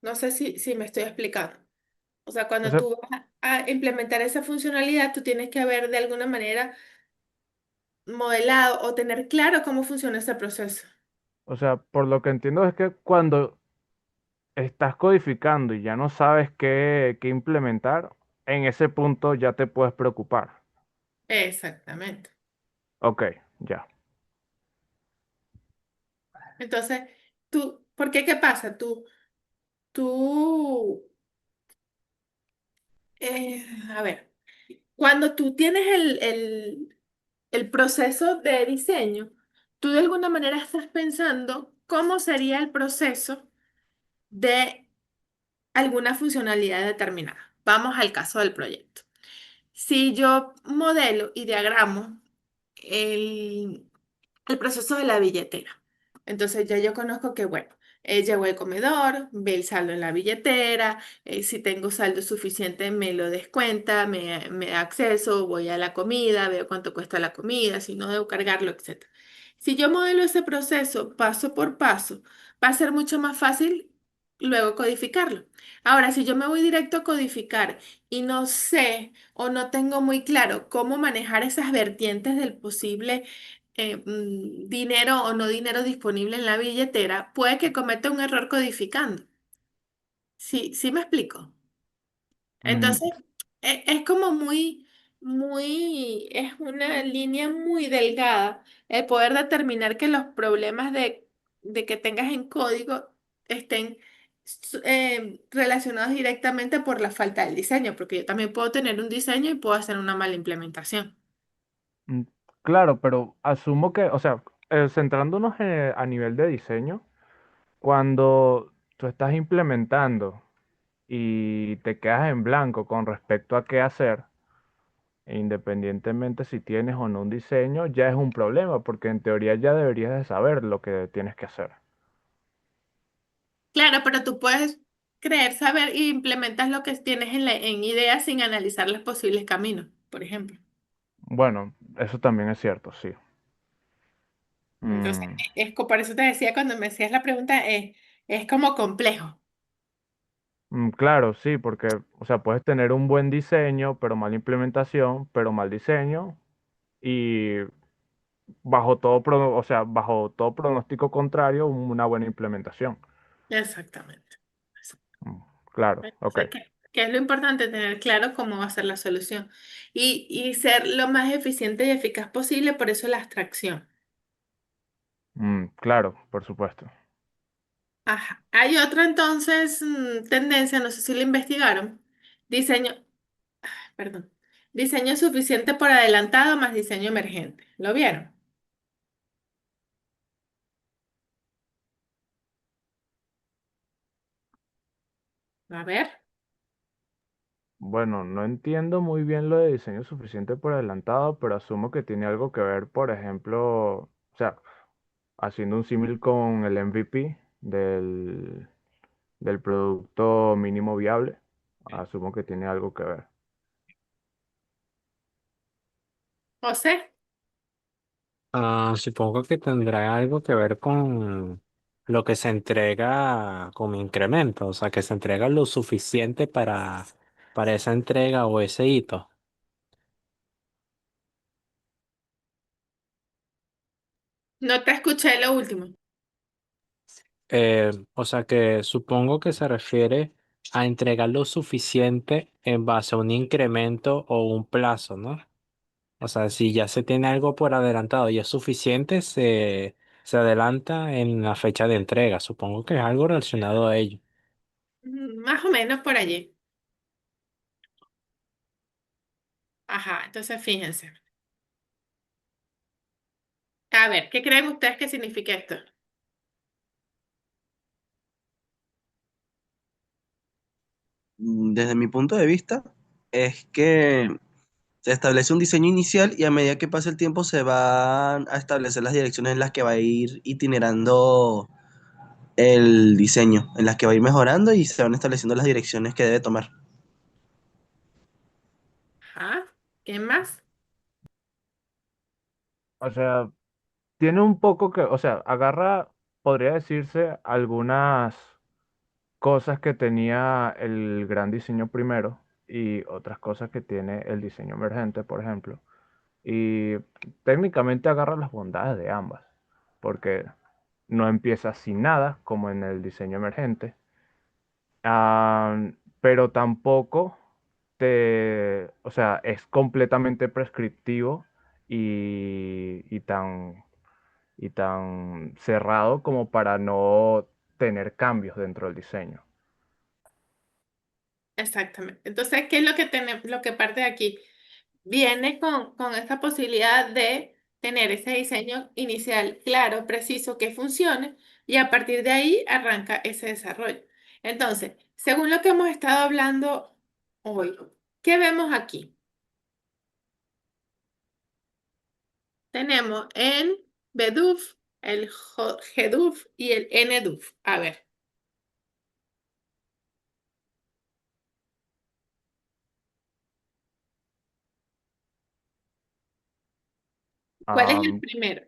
No sé si me estoy explicando. O sea, O cuando sea, tú vas a implementar esa funcionalidad, tú tienes que haber de alguna manera modelado o tener claro cómo funciona ese proceso. por lo que entiendo es que cuando estás codificando y ya no sabes qué implementar, en ese punto ya te puedes preocupar. Exactamente. Ok, ya. Entonces, ¿por qué qué pasa? Tú, a ver, cuando tú tienes el proceso de diseño, tú de alguna manera estás pensando cómo sería el proceso de alguna funcionalidad determinada. Vamos al caso del proyecto. Si yo modelo y diagramo el, el proceso de la billetera, entonces ya yo conozco que, bueno, llego al comedor, ve el saldo en la billetera, si tengo saldo suficiente me lo descuenta, me da acceso, voy a la comida, veo cuánto cuesta la comida, si no debo cargarlo, etcétera. Si yo modelo ese proceso paso por paso, va a ser mucho más fácil luego codificarlo. Ahora, si yo me voy directo a codificar y no sé o no tengo muy claro cómo manejar esas vertientes del posible dinero o no dinero disponible en la billetera, puede que cometa un error codificando. Sí, sí me explico. Mm, Entonces, es como es una línea muy delgada el poder determinar que los problemas de que tengas en código estén relacionados directamente por la falta del diseño, porque yo también puedo tener un diseño y puedo hacer una mala implementación. mm, claro, pero asumo que, o sea, centrándonos a nivel de diseño, cuando tú estás implementando y te quedas en blanco con respecto a qué hacer, independientemente si tienes o no un diseño, ya es un problema, porque en teoría ya deberías de saber lo que tienes que hacer. Claro, pero tú puedes creer, saber y implementas lo que tienes en ideas sin analizar los posibles caminos, por ejemplo. Bueno, eso también es cierto, sí. Entonces, Mm, por eso te decía cuando me hacías la pregunta, es como complejo. claro, sí, porque, o sea, puedes tener un buen diseño, pero mala implementación, pero mal diseño, y o sea, bajo todo pronóstico contrario, una buena implementación. Exactamente. Mm, claro, ok. Entonces, ¿qué es lo importante? Tener claro cómo va a ser la solución y ser lo más eficiente y eficaz posible, por eso la abstracción. Claro, por supuesto. Ajá. Hay otra entonces tendencia, no sé si la investigaron. Diseño, perdón. Diseño suficiente por adelantado más diseño emergente. ¿Lo vieron? A ver. Bueno, no entiendo muy bien lo de diseño suficiente por adelantado, pero asumo que tiene algo que ver, por ejemplo, o sea, haciendo un símil con el MVP del producto mínimo viable, asumo que tiene algo que ver. José, Supongo que tendrá algo que ver con lo que se entrega como incremento, o sea, que se entrega lo suficiente para esa entrega o ese hito. no te escuché lo último. O sea, que supongo que se refiere a entregar lo suficiente en base a un incremento o un plazo, ¿no? O sea, si ya se tiene algo por adelantado y es suficiente, se adelanta en la fecha de entrega. Supongo que es algo relacionado a ello. Más o menos por allí. Ajá, entonces fíjense. A ver, ¿qué creen ustedes que significa esto? Desde mi punto de vista, es que se establece un diseño inicial y a medida que pasa el tiempo se van a establecer las direcciones en las que va a ir itinerando el diseño, en las que va a ir mejorando y se van estableciendo las direcciones que debe tomar. Ajá, ¿qué más? O sea, tiene un poco que, o sea, agarra, podría decirse, algunas cosas que tenía el gran diseño primero y otras cosas que tiene el diseño emergente, por ejemplo. Y técnicamente agarra las bondades de ambas, porque no empieza sin nada, como en el diseño emergente, pero tampoco o sea, es completamente prescriptivo y tan cerrado como para no tener cambios dentro del diseño. Exactamente. Entonces, ¿qué es lo que tenemos, lo que parte de aquí? Viene con esta posibilidad de tener ese diseño inicial claro, preciso, que funcione, y a partir de ahí arranca ese desarrollo. Entonces, según lo que hemos estado hablando hoy, ¿qué vemos aquí? Tenemos el BDUF, el GDUF y el NDUF. A ver, ¿cuál es el Am, primero?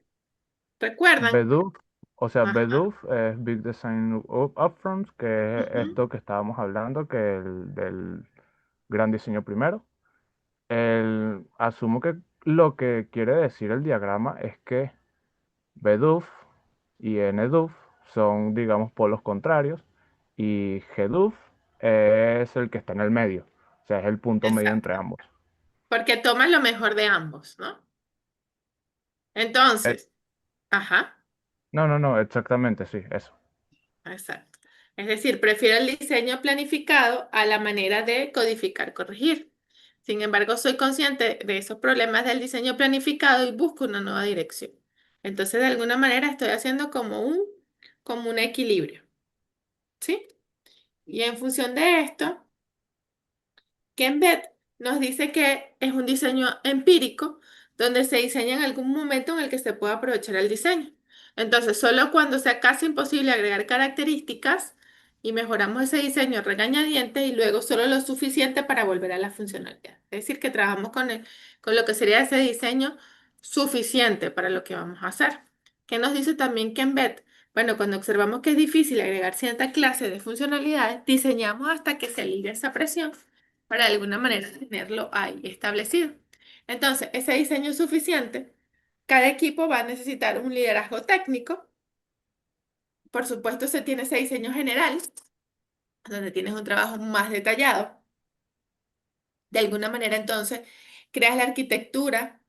¿Recuerdan? BDUF, o sea, Ajá. BDUF es Big Design Upfronts, que es Ujú. esto que estábamos hablando, que el del gran diseño primero. Asumo que lo que quiere decir el diagrama es que BDUF y NDUF son, digamos, polos contrarios y GDUF es el que está en el medio, o sea, es el punto medio Exacto. entre ambos. Porque toman lo mejor de ambos, ¿no? Eh, Entonces, ajá. no, no, no, exactamente, sí, eso. Exacto. Es decir, prefiero el diseño planificado a la manera de codificar, corregir. Sin embargo, soy consciente de esos problemas del diseño planificado y busco una nueva dirección. Entonces, de alguna manera estoy haciendo como un equilibrio, ¿sí? Y en función de esto, Kenbet nos dice que es un diseño empírico donde se diseña en algún momento en el que se pueda aprovechar el diseño. Entonces, solo cuando sea casi imposible agregar características y mejoramos ese diseño regañadientes y luego solo lo suficiente para volver a la funcionalidad. Es decir, que trabajamos con lo que sería ese diseño suficiente para lo que vamos a hacer. ¿Qué nos dice también Kenbet? Bueno, cuando observamos que es difícil agregar cierta clase de funcionalidades, diseñamos hasta que se alivie esa presión para de alguna manera tenerlo ahí establecido. Entonces, ese diseño es suficiente. Cada equipo va a necesitar un liderazgo técnico. Por supuesto, se tiene ese diseño general, donde tienes un trabajo más detallado. De alguna manera, entonces, creas la arquitectura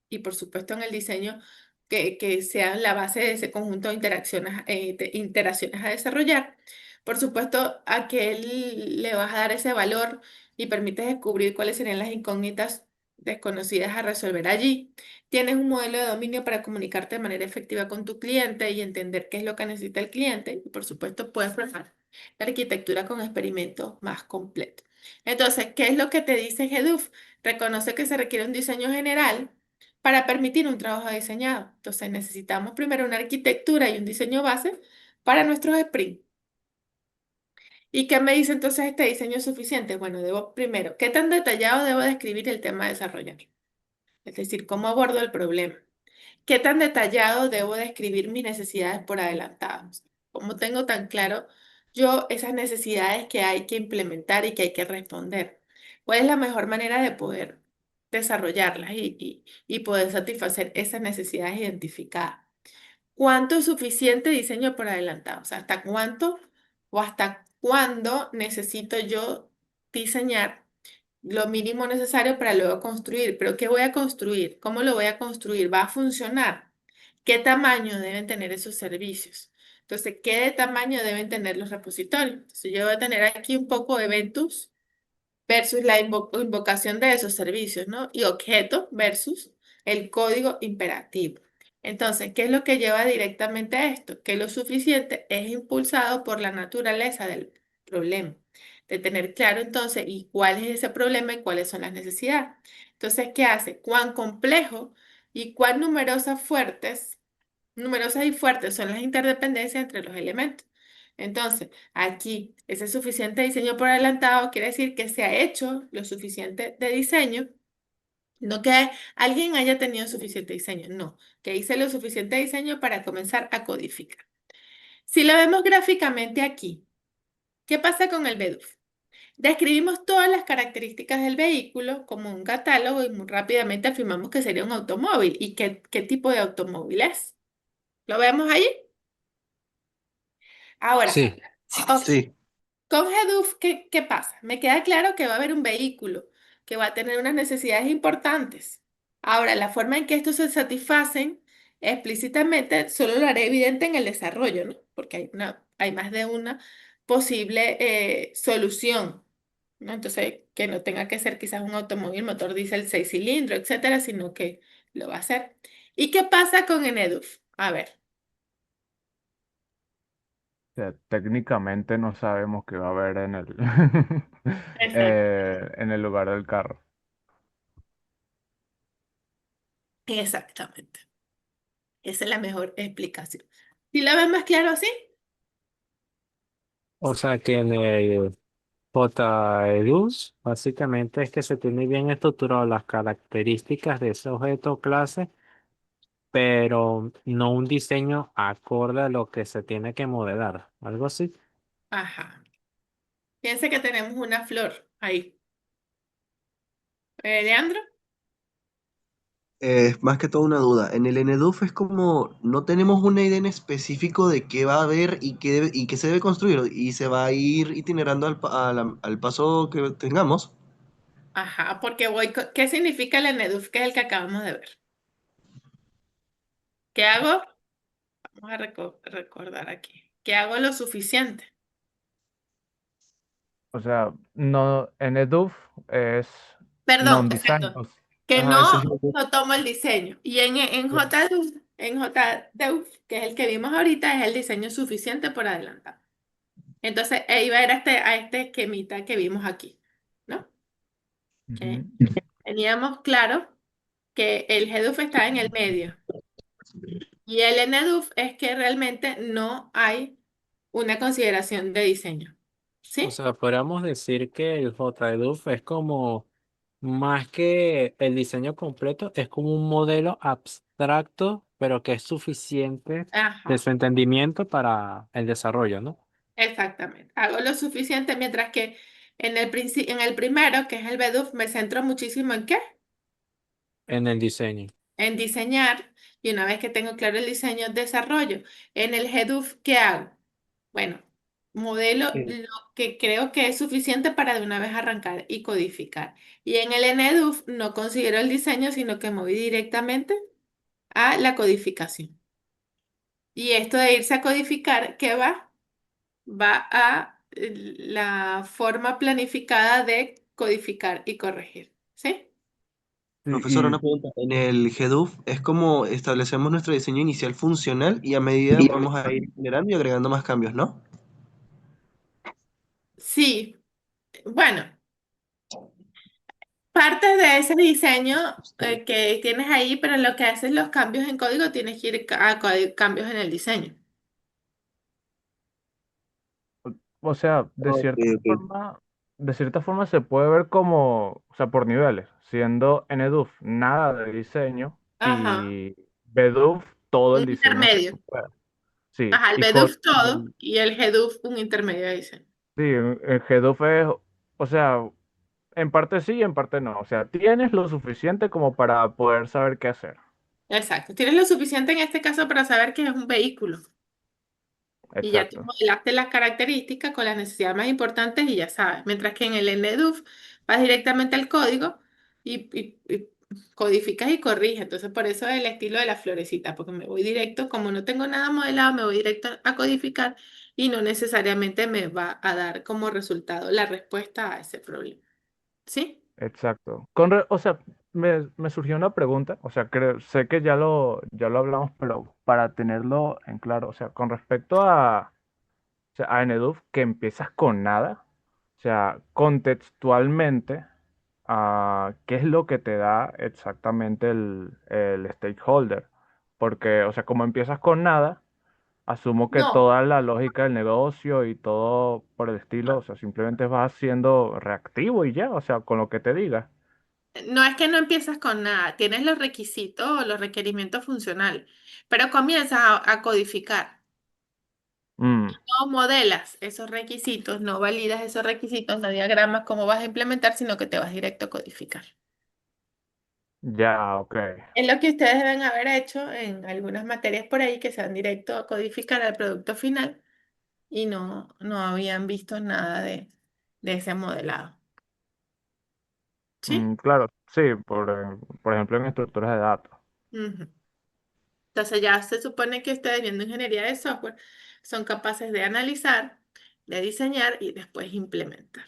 y, por supuesto, en el diseño que sea la base de ese conjunto de interacciones a desarrollar. Por supuesto, a que él le vas a dar ese valor y permites descubrir cuáles serían las incógnitas desconocidas a resolver allí. Tienes un modelo de dominio para comunicarte de manera efectiva con tu cliente y entender qué es lo que necesita el cliente. Y, por supuesto, puedes probar la arquitectura con experimentos más completos. Entonces, ¿qué es lo que te dice GEDUF? Reconoce que se requiere un diseño general para permitir un trabajo diseñado. Entonces, necesitamos primero una arquitectura y un diseño base para nuestros sprints. ¿Y qué me dice entonces este diseño suficiente? Bueno, debo primero, ¿qué tan detallado debo describir el tema a desarrollar? Es decir, ¿cómo abordo el problema? ¿Qué tan detallado debo describir mis necesidades por adelantado? ¿Cómo tengo tan claro yo esas necesidades que hay que implementar y que hay que responder? ¿Cuál es la mejor manera de poder desarrollarlas y poder satisfacer esas necesidades identificadas? ¿Cuánto es suficiente diseño por adelantado? O sea, ¿hasta cuánto o hasta cuándo necesito yo diseñar lo mínimo necesario para luego construir? ¿Pero qué voy a construir? ¿Cómo lo voy a construir? ¿Va a funcionar? ¿Qué tamaño deben tener esos servicios? Entonces, ¿qué tamaño deben tener los repositorios? Entonces, yo voy a tener aquí un poco de eventos versus la invocación de esos servicios, ¿no? Y objeto versus el código imperativo. Entonces, ¿qué es lo que lleva directamente a esto? Que lo suficiente es impulsado por la naturaleza del problema, de tener claro entonces y cuál es ese problema y cuáles son las necesidades. Entonces, ¿qué hace? Cuán complejo y cuán numerosas y fuertes son las interdependencias entre los elementos. Entonces, aquí, ese suficiente diseño por adelantado quiere decir que se ha hecho lo suficiente de diseño, no que alguien haya tenido suficiente diseño, no, que hice lo suficiente diseño para comenzar a codificar. Si lo vemos gráficamente aquí, ¿qué pasa con el BDUF? Describimos todas las características del vehículo como un catálogo y muy rápidamente afirmamos que sería un automóvil. ¿Y qué tipo de automóvil es? ¿Lo vemos ahí? Ahora, Sí, ok, Sí, con Heduf, ¿qué pasa? Me queda claro que va a haber un vehículo que va a tener unas necesidades importantes. Ahora, la forma en que estos se satisfacen explícitamente solo lo haré evidente en el desarrollo, ¿no? Porque hay más de una posible solución, ¿no? Entonces, que no tenga que ser quizás un automóvil motor diésel 6 cilindros, etcétera, sino que lo va a hacer. ¿Y qué pasa con Eneduf? A ver. O sea, técnicamente no sabemos qué va a haber en el, Exacto, en el lugar del carro. exactamente. Esa es la mejor explicación. ¿Si la ves más claro así? O sea que en el JEDUS básicamente es que se tiene bien estructurado las características de ese objeto o clase, pero no un diseño acorde a lo que se tiene que modelar. Algo así. Ajá. Piensa que tenemos una flor ahí. Leandro. Es más que todo una duda. En el NDUF es como no tenemos una idea en específico de qué va a haber y y qué se debe construir y se va a ir itinerando al paso que tengamos. Ajá, porque ¿qué significa el ENEDUF, que es el que acabamos de ver? ¿Qué hago? Vamos a recordar aquí. ¿Qué hago lo suficiente? O sea, no, en EDUF es Perdón, non-design. exacto. Que Ajá, ese es no tomo el diseño. Y en JDUF, que es el que vimos ahorita, es el diseño suficiente por adelantado. Entonces, iba a ir a este esquemita que vimos aquí, ¿no? Que Ujú. teníamos claro que el GEDUF está en el medio. Y el NEDUF es que realmente no hay una consideración de diseño. O ¿Sí? sea, podríamos decir que el JEDUF es como más que el diseño completo, es como un modelo abstracto, pero que es suficiente de Ajá, su entendimiento para el desarrollo, ¿no? exactamente. Hago lo suficiente, mientras que en el primero, que es el BEDUF, me centro muchísimo en qué, En el diseño. en diseñar. Y una vez que tengo claro el diseño, desarrollo. En el GEDUF, ¿qué hago? Bueno, modelo Sí. lo que creo que es suficiente para de una vez arrancar y codificar. Y en el NEDUF no considero el diseño, sino que me voy directamente a la codificación. Y esto de irse a codificar, ¿qué va? Va a la forma planificada de codificar y corregir. ¿Sí? Sí, Profesor, una y pregunta. En el GEDUF es como establecemos nuestro diseño inicial funcional y a medida vamos a ir generando y agregando más cambios, ¿no? Sí. Bueno, partes de ese diseño que tienes ahí, pero en lo que haces los cambios en código, tienes que ir a cambios en el diseño. o sea, Ok, ok. de cierta forma se puede ver como, o sea, por niveles, siendo en EDUF nada de diseño Ajá. y BEDUF todo Un el diseño que intermedio. tú puedas. Sí, Ajá, el y BEDUF todo y el GEDUF un intermedio de diseño. sí, en GEDUF es, o sea, en parte sí y en parte no. O sea, tienes lo suficiente como para poder saber qué hacer. Exacto. Tienes lo suficiente en este caso para saber que es un vehículo. Y ya tú Exacto. modelaste las características con las necesidades más importantes y ya sabes. Mientras que en el NDUF vas directamente al código y codificas y corriges. Entonces, por eso es el estilo de la florecita, porque me voy directo, como no tengo nada modelado, me voy directo a codificar y no necesariamente me va a dar como resultado la respuesta a ese problema. ¿Sí? Exacto. O sea, me surgió una pregunta, o sea, sé que ya lo hablamos, pero para tenerlo en claro, o sea, con respecto o sea, a Eneduf, que empiezas con nada, o sea, contextualmente, ¿qué es lo que te da exactamente el stakeholder? Porque, o sea, como empiezas con nada, asumo que No, toda la lógica del negocio y todo por el estilo, o sea, simplemente vas siendo reactivo y ya, o sea, con lo que te diga. no es que no empiezas con nada, tienes los requisitos o los requerimientos funcionales, pero comienzas a codificar. Mm, No modelas esos requisitos, no validas esos requisitos, no diagramas cómo vas a implementar, sino que te vas directo a codificar. ya, ok. Es lo que ustedes deben haber hecho en algunas materias por ahí que se van directo a codificar al producto final y no habían visto nada de ese modelado. ¿Sí? Claro, sí, por ejemplo en estructuras de datos. Ujú. Entonces ya se supone que ustedes viendo ingeniería de software son capaces de analizar, de diseñar y después implementar.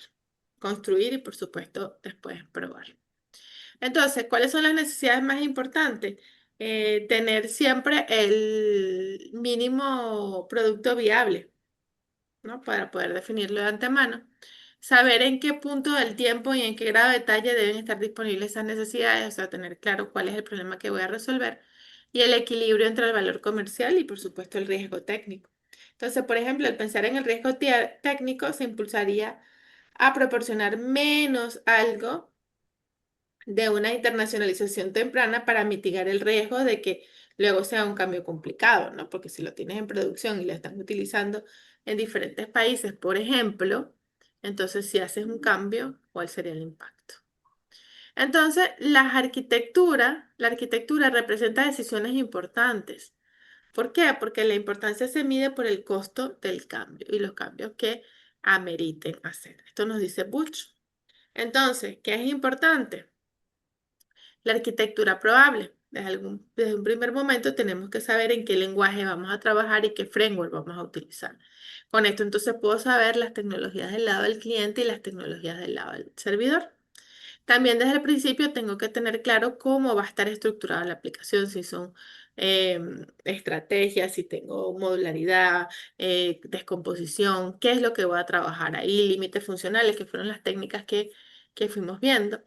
Construir y por supuesto después probar. Entonces, ¿cuáles son las necesidades más importantes? Tener siempre el mínimo producto viable. ¿no? Para poder definirlo de antemano. Saber en qué punto del tiempo y en qué grado de detalle deben estar disponibles esas necesidades, o sea, tener claro cuál es el problema que voy a resolver y el equilibrio entre el valor comercial y, por supuesto, el riesgo técnico. Entonces, por ejemplo, el pensar en el riesgo técnico se impulsaría a proporcionar menos algo de una internacionalización temprana para mitigar el riesgo de que luego sea un cambio complicado, ¿no? Porque si lo tienes en producción y lo están utilizando en diferentes países, por ejemplo, entonces si haces un cambio, ¿cuál sería el impacto? Entonces, la arquitectura representa decisiones importantes. ¿Por qué? Porque la importancia se mide por el costo del cambio y los cambios que ameriten hacer. Esto nos dice Butch. Entonces, ¿qué es importante? La arquitectura probable. Desde un primer momento tenemos que saber en qué lenguaje vamos a trabajar y qué framework vamos a utilizar. Con esto entonces puedo saber las tecnologías del lado del cliente y las tecnologías del lado del servidor. También desde el principio tengo que tener claro cómo va a estar estructurada la aplicación, si son estrategias, si tengo modularidad, descomposición, qué es lo que voy a trabajar ahí, límites funcionales, que fueron las técnicas que fuimos viendo.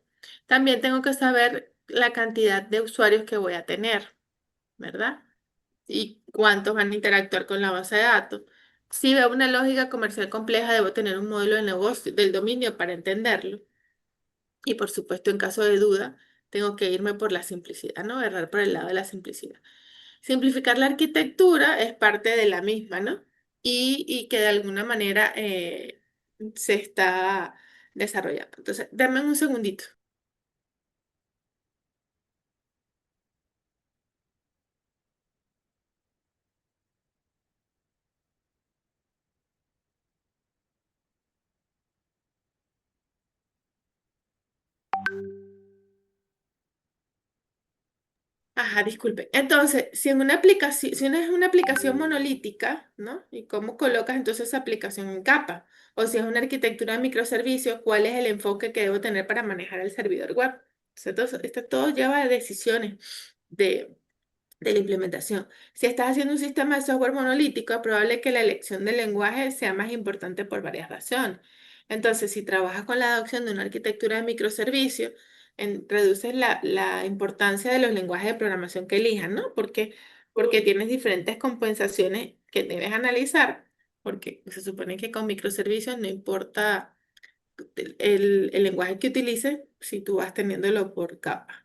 También tengo que saber la cantidad de usuarios que voy a tener, ¿verdad? Y cuántos van a interactuar con la base de datos. Si veo una lógica comercial compleja, debo tener un modelo de negocio del dominio para entenderlo. Y por supuesto, en caso de duda, tengo que irme por la simplicidad, ¿no? Errar por el lado de la simplicidad. Simplificar la arquitectura es parte de la misma, ¿no? Y que de alguna manera se está desarrollando. Entonces, dame un segundito. Ajá, disculpe. Entonces, si en una aplicación, si una es una aplicación monolítica, ¿no? ¿Y cómo colocas entonces esa aplicación en capa? O si es una arquitectura de microservicios, ¿cuál es el enfoque que debo tener para manejar el servidor web? Entonces, esto todo lleva a decisiones de de la implementación. Si estás haciendo un sistema de software monolítico, es probable que la elección del lenguaje sea más importante por varias razones. Entonces, si trabajas con la adopción de una arquitectura de microservicios, reduces la importancia de los lenguajes de programación que elijas, ¿no? Porque tienes diferentes compensaciones que debes analizar, porque se supone que con microservicios no importa el lenguaje que utilices si tú vas teniéndolo por capa.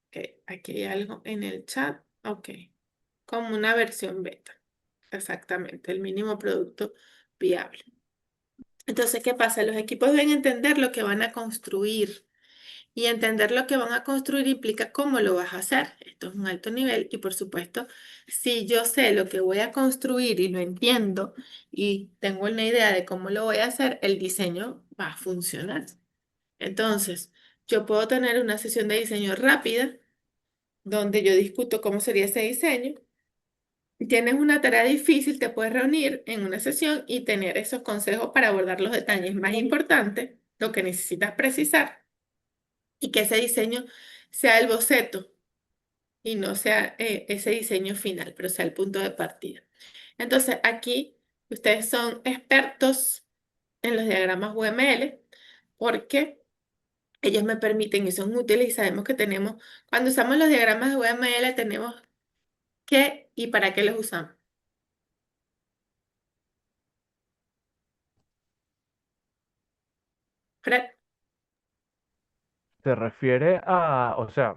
Ok, aquí hay algo en el chat. Ok, como una versión beta. Exactamente, el mínimo producto viable. Entonces, ¿qué pasa? Los equipos deben entender lo que van a construir. Y entender lo que van a construir implica cómo lo vas a hacer. Esto es un alto nivel. Y por supuesto, si yo sé lo que voy a construir y lo entiendo y tengo una idea de cómo lo voy a hacer, el diseño va a funcionar. Entonces, yo puedo tener una sesión de diseño rápida donde yo discuto cómo sería ese diseño. Tienes una tarea difícil, te puedes reunir en una sesión y tener esos consejos para abordar los detalles más importantes, lo que necesitas precisar, y que ese diseño sea el boceto y no sea ese diseño final, pero sea el punto de partida. Entonces, aquí ustedes son expertos en los diagramas UML porque ellos me permiten y son útiles y sabemos que tenemos, cuando usamos los diagramas de UML, tenemos ¿qué y para qué los usamos? Fred, Se refiere a, o sea,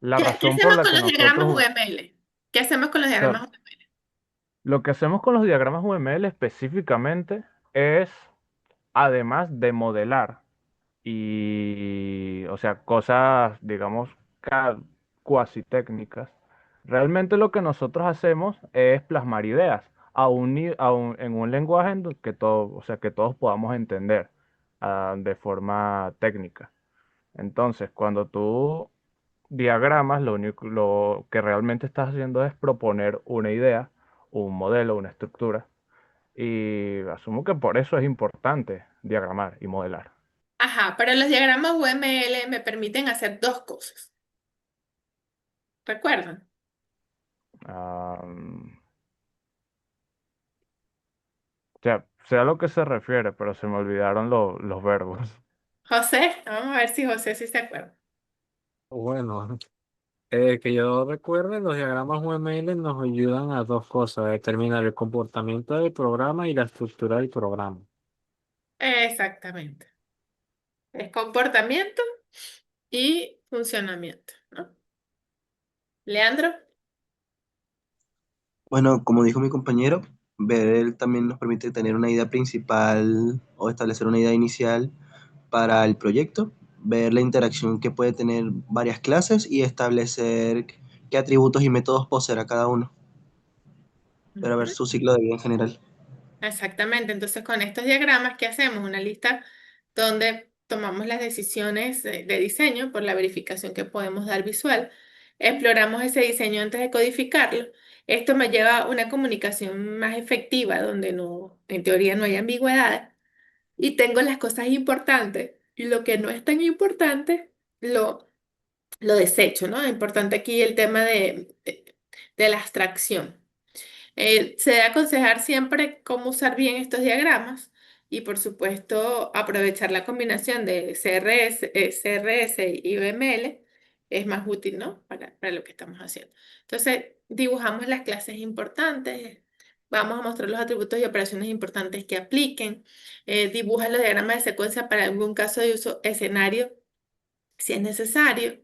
la ¿qué razón por hacemos la con que los diagramas nosotros, UML? ¿Qué hacemos con los o sea, diagramas UML? lo que hacemos con los diagramas UML específicamente es, además de modelar y, o sea, cosas, digamos, cuasi técnicas, realmente lo que nosotros hacemos es plasmar ideas en un lenguaje que todo, o sea, que todos podamos entender de forma técnica. Entonces, cuando tú diagramas, lo que realmente estás haciendo es proponer una idea, un modelo, una estructura. Y asumo que por eso es importante diagramar y modelar. Ajá, pero los diagramas UML me permiten hacer dos cosas. ¿Recuerdan? Ah, sea, sé a lo que se refiere, pero se me olvidaron los verbos. José, vamos a ver si José sí se acuerda. Bueno, que yo recuerde, los diagramas UML nos ayudan a dos cosas: a determinar el comportamiento del programa y la estructura del programa. Exactamente. Es comportamiento y funcionamiento, ¿no? Leandro. Bueno, como dijo mi compañero, ver también nos permite tener una idea principal o establecer una idea inicial para el proyecto, ver la interacción que puede tener varias clases y establecer qué atributos y métodos poseerá cada uno, para ver Ujú. su ciclo de vida en general. Exactamente. Entonces, con estos diagramas, ¿qué hacemos? Una lista donde tomamos las decisiones de diseño por la verificación que podemos dar visual. Exploramos ese diseño antes de codificarlo. Esto me lleva a una comunicación más efectiva, donde no, en teoría no hay ambigüedades. Y tengo las cosas importantes y lo que no es tan importante lo desecho, ¿no? Es importante aquí el tema de la abstracción. Se debe aconsejar siempre cómo usar bien estos diagramas y, por supuesto, aprovechar la combinación de CRS y UML es más útil, ¿no? Para lo que estamos haciendo. Entonces, dibujamos las clases importantes, vamos a mostrar los atributos y operaciones importantes que apliquen, dibuja los diagramas de secuencia para algún caso de uso escenario si es necesario.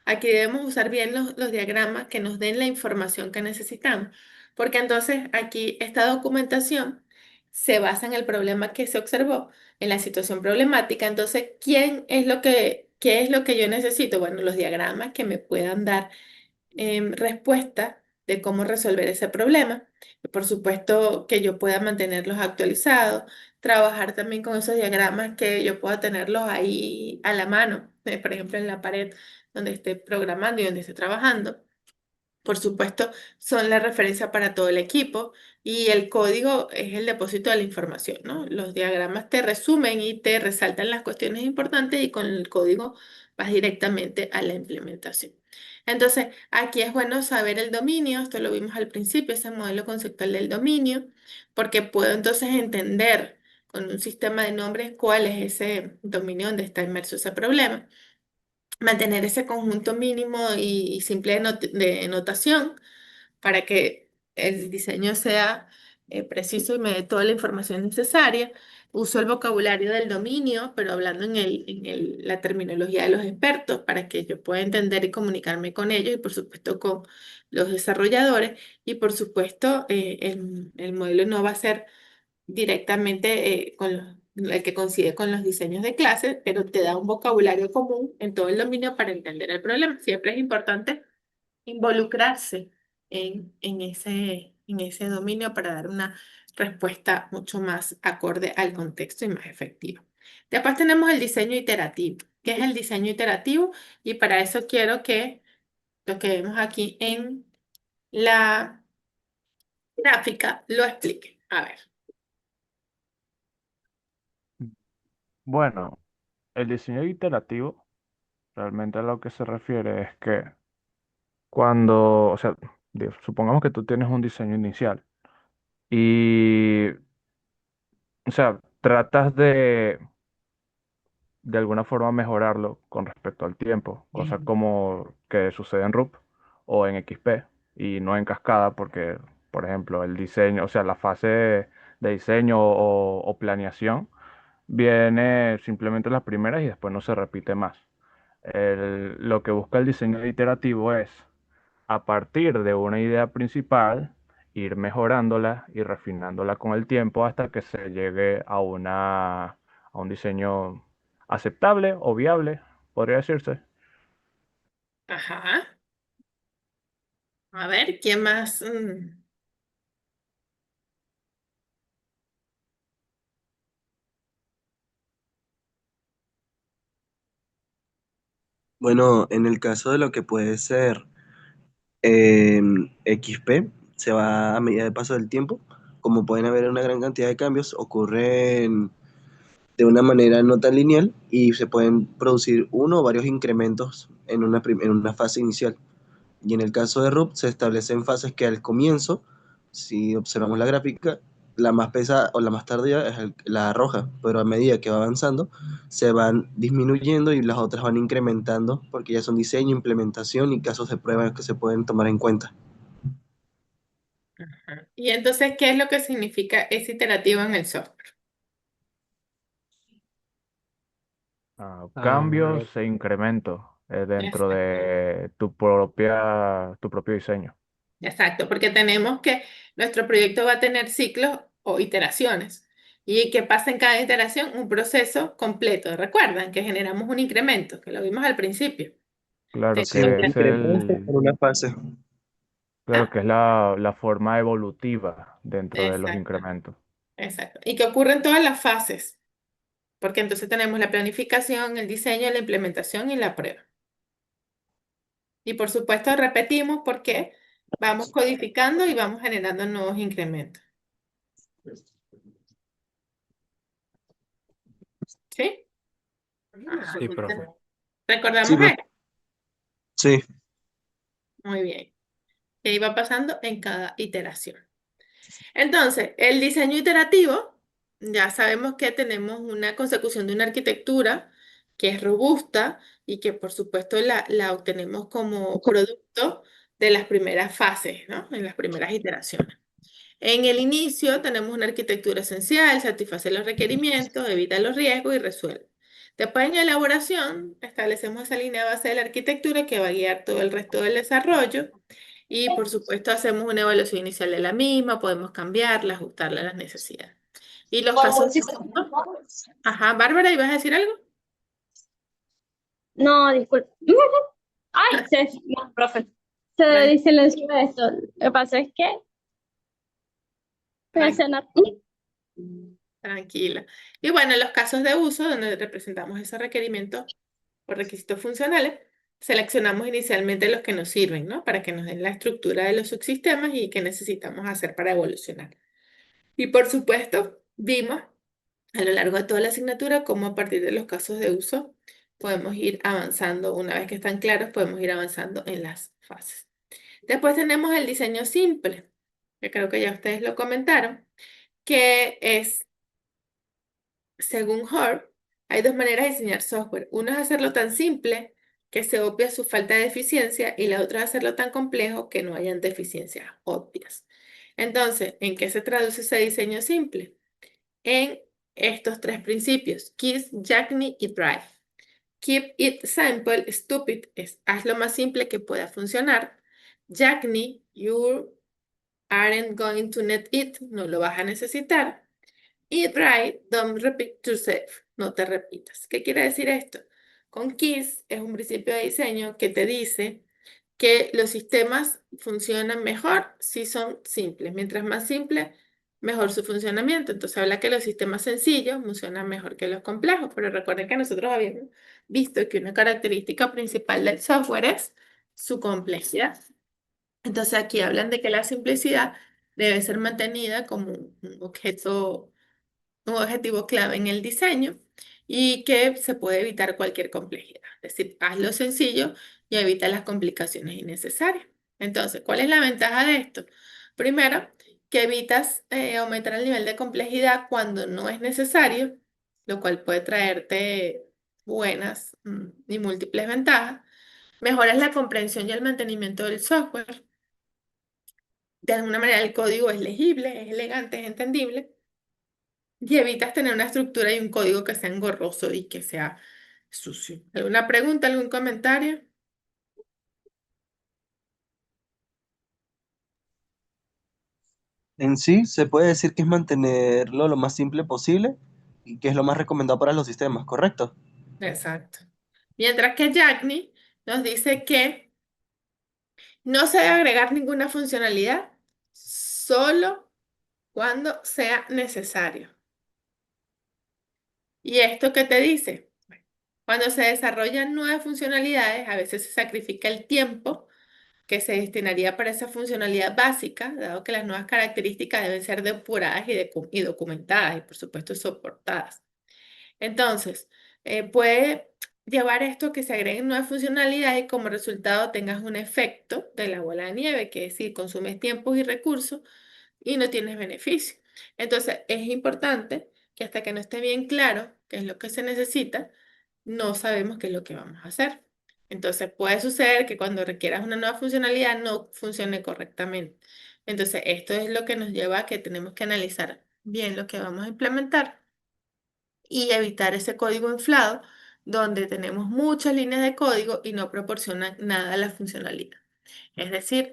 Aquí debemos usar bien los diagramas que nos den la información que necesitamos, porque entonces aquí esta documentación se basa en el problema que se observó, en la situación problemática. Entonces, ¿qué es lo que yo necesito? Bueno, los diagramas que me puedan dar respuesta de cómo resolver ese problema. Y por supuesto que yo pueda mantenerlos actualizados, trabajar también con esos diagramas que yo pueda tenerlos ahí a la mano, por ejemplo, en la pared donde esté programando y donde esté trabajando. Por supuesto, son la referencia para todo el equipo y el código es el depósito de la información, ¿no? Los diagramas te resumen y te resaltan las cuestiones importantes y con el código vas directamente a la implementación. Entonces, aquí es bueno saber el dominio, esto lo vimos al principio, ese modelo conceptual del dominio, porque puedo entonces entender con un sistema de nombres cuál es ese dominio donde está inmerso ese problema. Mantener ese conjunto mínimo y simple de notación para que el diseño sea preciso y me dé toda la información necesaria. Uso el vocabulario del dominio, pero hablando la terminología de los expertos para que yo pueda entender y comunicarme con ellos y por supuesto con los desarrolladores. Y por supuesto el modelo no va a ser directamente el que coincide con los diseños de clases, pero te da un vocabulario común en todo el dominio para entender el problema. Siempre es importante involucrarse en ese dominio para dar una respuesta mucho más acorde al contexto y más efectiva. Después tenemos el diseño iterativo. ¿Qué es el diseño iterativo? Y para eso quiero que lo que vemos aquí en la gráfica lo explique. A ver. Bueno, el diseño iterativo realmente a lo que se refiere es que cuando, o sea, supongamos que tú tienes un diseño inicial y, o sea, tratas de alguna forma mejorarlo con respecto al tiempo, cosa como que sucede en RUP o en XP y no en cascada porque, por ejemplo, el diseño, o sea, la fase de diseño o planeación viene simplemente las primeras y después no se repite más. Lo que busca el diseño iterativo es, a partir de una idea principal, ir mejorándola y refinándola con el tiempo hasta que se llegue a un diseño aceptable o viable, podría decirse. Ajá. A ver, ¿quién más? Bueno, en el caso de lo que puede ser XP, se va a medida de paso del tiempo. Como pueden haber una gran cantidad de cambios, ocurren de una manera no tan lineal y se pueden producir uno o varios incrementos en una fase inicial. Y en el caso de RUP se establecen fases que al comienzo, si observamos la gráfica, la más pesada o la más tardía es la roja, pero a medida que va avanzando se van disminuyendo y las otras van incrementando porque ya son diseño, implementación y casos de prueba que se pueden tomar en cuenta. Ajá. Y entonces, ¿qué es lo que significa ese iterativo en el software? Ah, Cambios e incrementos dentro Exacto. de tu propio diseño. Exacto, porque tenemos que nuestro proyecto va a tener ciclos o iteraciones y que pasa en cada iteración un proceso completo. Recuerdan que generamos un incremento, que lo vimos al principio. Claro Sí, Tenemos un que es que- incremento en una fase. claro ¿Ah? que es la forma evolutiva dentro de los Exacto, incrementos. exacto. Y que ocurre en todas las fases, porque entonces tenemos la planificación, el diseño, la implementación y la prueba. Y por supuesto repetimos porque vamos codificando y vamos generando nuevos incrementos. ¿Sí? Ajá. sí, profe. Sí, ¿Recordamos profe. esto? Sí. Muy bien. Que iba pasando en cada iteración. Entonces, el diseño iterativo, ya sabemos que tenemos una consecución de una arquitectura que es robusta y que por supuesto la obtenemos como producto de las primeras fases, ¿no? En las primeras iteraciones. En el inicio tenemos una arquitectura esencial, satisface los requerimientos, evita los riesgos y resuelve. Después en elaboración establecemos esa línea base de la arquitectura que va a guiar todo el resto del desarrollo y por supuesto hacemos una evaluación inicial de la misma, podemos cambiarla, ajustarla a las necesidades. Y los casos de uso. Ajá, Bárbara, ¿ibas a decir algo? No, disculpe. Ay, no, profe. Se Tran- silenció esto. Lo que pasa es que voy a tran- cenar. Tranquila. Y bueno, los casos de uso, donde representamos esos requerimientos o requisitos funcionales, seleccionamos inicialmente los que nos sirven, ¿no? Para que nos den la estructura de los subsistemas y qué necesitamos hacer para evolucionar. Y por supuesto, vimos a lo largo de toda la asignatura cómo a partir de los casos de uso podemos ir avanzando. Una vez que están claros, podemos ir avanzando en las fases. Después tenemos el diseño simple, que creo que ya ustedes lo comentaron, que es según Horb, hay dos maneras de diseñar software. Uno es hacerlo tan simple que se obvia su falta de eficiencia y la otra es hacerlo tan complejo que no hayan deficiencias obvias. Entonces, ¿en qué se traduce ese diseño simple? En estos tres principios, KISS, Jackney y Drive. Keep it simple, stupid es haz lo más simple que pueda funcionar. Jackney, you aren't going to need it, no lo vas a necesitar. Y Drive, don't repeat yourself, no te repitas. ¿Qué quiere decir esto? Con KISS es un principio de diseño que te dice que los sistemas funcionan mejor si son simples. Mientras más simple, mejor su funcionamiento. Entonces habla que los sistemas sencillos funcionan mejor que los complejos, pero recuerden que nosotros habíamos visto que una característica principal del software es su complejidad. Entonces aquí hablan de que la simplicidad debe ser mantenida como un objetivo clave en el diseño y que se puede evitar cualquier complejidad. Es decir, hazlo sencillo y evita las complicaciones innecesarias. Entonces, ¿cuál es la ventaja de esto? Primero, que evitas aumentar el nivel de complejidad cuando no es necesario, lo cual puede traerte buenas y múltiples ventajas. Mejoras la comprensión y el mantenimiento del software. De alguna manera el código es legible, es elegante, es entendible. Y evitas tener una estructura y un código que sea engorroso y que sea sucio. ¿Alguna pregunta, algún comentario? En sí, se puede decir que es mantenerlo lo más simple posible y que es lo más recomendado para los sistemas, ¿correcto? Exacto. Mientras que Jackney nos dice que no se debe agregar ninguna funcionalidad solo cuando sea necesario. ¿Y esto qué te dice? Cuando se desarrollan nuevas funcionalidades, a veces se sacrifica el tiempo que se destinaría para esa funcionalidad básica, dado que las nuevas características deben ser depuradas y documentadas y, por supuesto, soportadas. Entonces, puede llevar esto a que se agreguen nuevas funcionalidades y como resultado tengas un efecto de la bola de nieve, que es decir, consumes tiempos y recursos y no tienes beneficio. Entonces, es importante que hasta que no esté bien claro qué es lo que se necesita, no sabemos qué es lo que vamos a hacer. Entonces, puede suceder que cuando requieras una nueva funcionalidad no funcione correctamente. Entonces, esto es lo que nos lleva a que tenemos que analizar bien lo que vamos a implementar y evitar ese código inflado donde tenemos muchas líneas de código y no proporcionan nada a la funcionalidad. Es decir,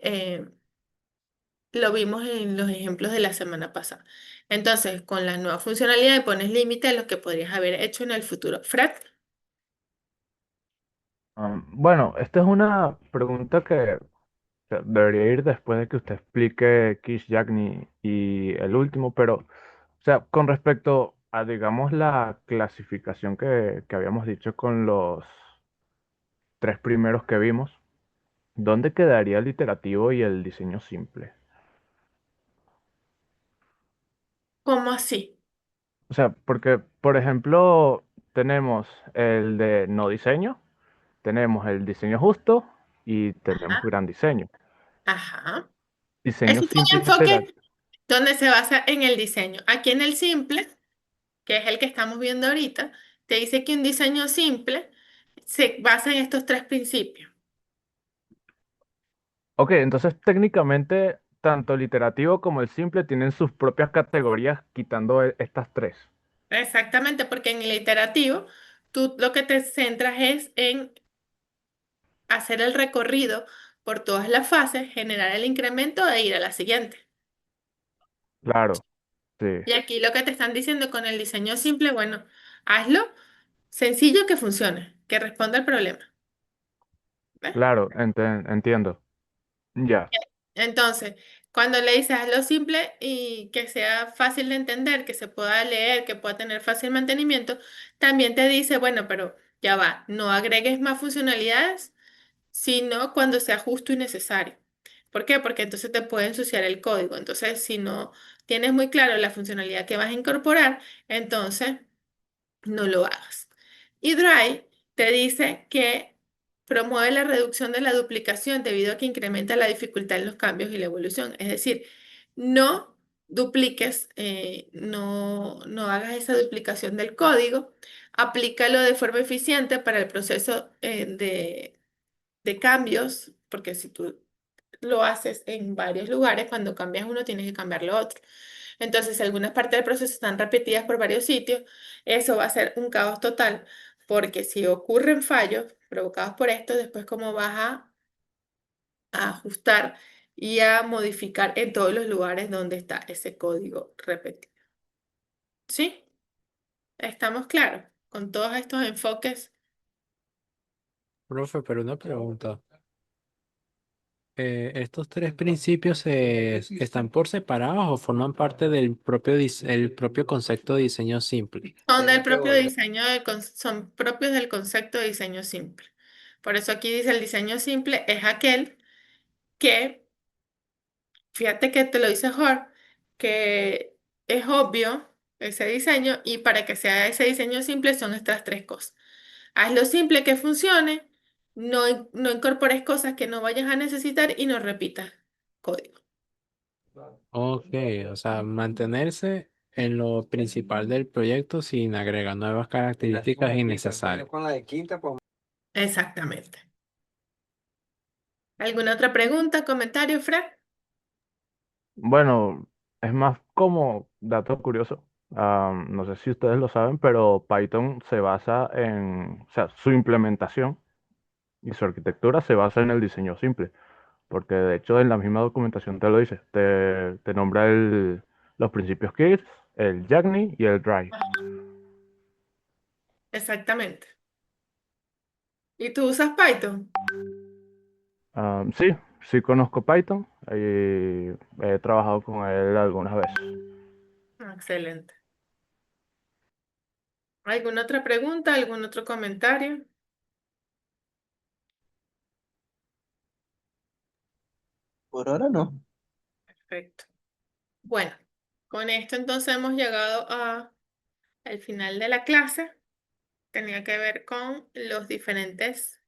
lo vimos en los ejemplos de la semana pasada. Entonces, con la nueva funcionalidad pones límite a lo que podrías haber hecho en el futuro. Fred, Bueno, esta es una pregunta que debería ir después de que usted explique Kish, Yagni y el último, pero, o sea, con respecto a, digamos, la clasificación que habíamos dicho con los tres primeros que vimos, ¿dónde quedaría el iterativo y el diseño simple? ¿cómo así? O sea, porque, por ejemplo, tenemos el de no diseño, tenemos el diseño justo y tenemos Ajá, gran diseño. ajá. Diseño Ese es simple, un ¿qué será? enfoque donde se basa en el diseño. Aquí en el simple, que es el que estamos viendo ahorita, te dice que un diseño simple se basa en estos tres principios. Ok, entonces técnicamente tanto el iterativo como el simple tienen sus propias categorías quitando estas tres. Exactamente, porque en el iterativo tú lo que te centras es en hacer el recorrido por todas las fases, generar el incremento e ir a la siguiente. Claro, sí, Y aquí lo que te están diciendo con el diseño simple, bueno, hazlo sencillo que funcione, que responda al problema. ¿Ves? claro, entiendo. Ya, Entonces, cuando le dices hazlo simple y que sea fácil de entender, que se pueda leer, que pueda tener fácil mantenimiento, también te dice, bueno, pero ya va, no agregues más funcionalidades, sino cuando sea justo y necesario. ¿Por qué? Porque entonces te puede ensuciar el código. Entonces, si no tienes muy claro la funcionalidad que vas a incorporar, entonces no lo hagas. Y Drive te dice que promueve la reducción de la duplicación debido a que incrementa la dificultad en los cambios y la evolución. Es decir, no dupliques, no hagas esa duplicación del código, aplícalo de forma eficiente para el proceso de cambios, porque si tú lo haces en varios lugares, cuando cambias uno tienes que cambiar lo otro. Entonces, si algunas partes del proceso están repetidas por varios sitios, eso va a ser un caos total, porque si ocurren fallos provocados por esto, después cómo vas a ajustar y a modificar en todos los lugares donde está ese código repetido. ¿Sí? ¿Estamos claros con todos estos enfoques? Profe, pero una pregunta. ¿Estos tres principios están por separados o forman parte del propio, el propio concepto de diseño simple? Son del propio diseño, son propios del concepto de diseño simple. Por eso aquí dice el diseño simple es aquel que, fíjate que te lo dice Jorge, que es obvio ese diseño y para que sea ese diseño simple son estas tres cosas. Hazlo simple que funcione, no incorpores cosas que no vayas a necesitar y no repitas código. Ok, o sea, mantenerse en lo principal del proyecto sin agregar nuevas características innecesarias. Exactamente. ¿Alguna otra pregunta, comentario, Fred? bueno, es más como dato curioso. No sé si ustedes lo saben, pero Python se basa en, o sea, su implementación y su arquitectura se basa en el diseño simple. Porque de hecho en la misma documentación te lo dice, te nombra los principios KISS, el YAGNI y el DRY. Exactamente. ¿Y tú usas Python? Sí, sí conozco Python y he trabajado con él algunas veces. Excelente. ¿Alguna otra pregunta? ¿Algún otro comentario? Por ahora no. Perfecto. Bueno, con esto entonces hemos llegado al final de la clase. Tenía que ver con los diferentes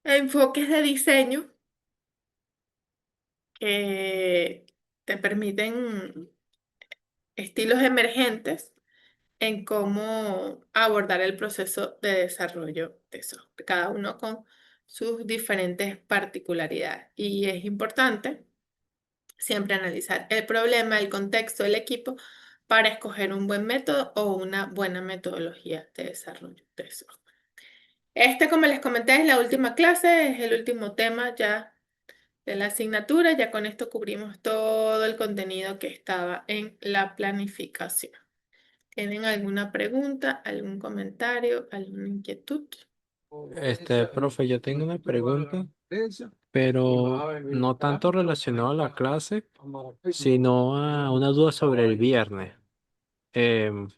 enfoques de diseño que te permiten estilos emergentes en cómo abordar el proceso de desarrollo de software, cada uno con sus diferentes particularidades. Y es importante siempre analizar el problema, el contexto del equipo para escoger un buen método o una buena metodología de desarrollo de software. Este, como les comenté, es la última clase, es el último tema ya de la asignatura. Ya con esto cubrimos todo el contenido que estaba en la planificación. ¿Tienen alguna pregunta, algún comentario, alguna inquietud? Profe, yo tengo una pregunta, pero no tanto relacionado a la clase, sino a una duda sobre el viernes. Em,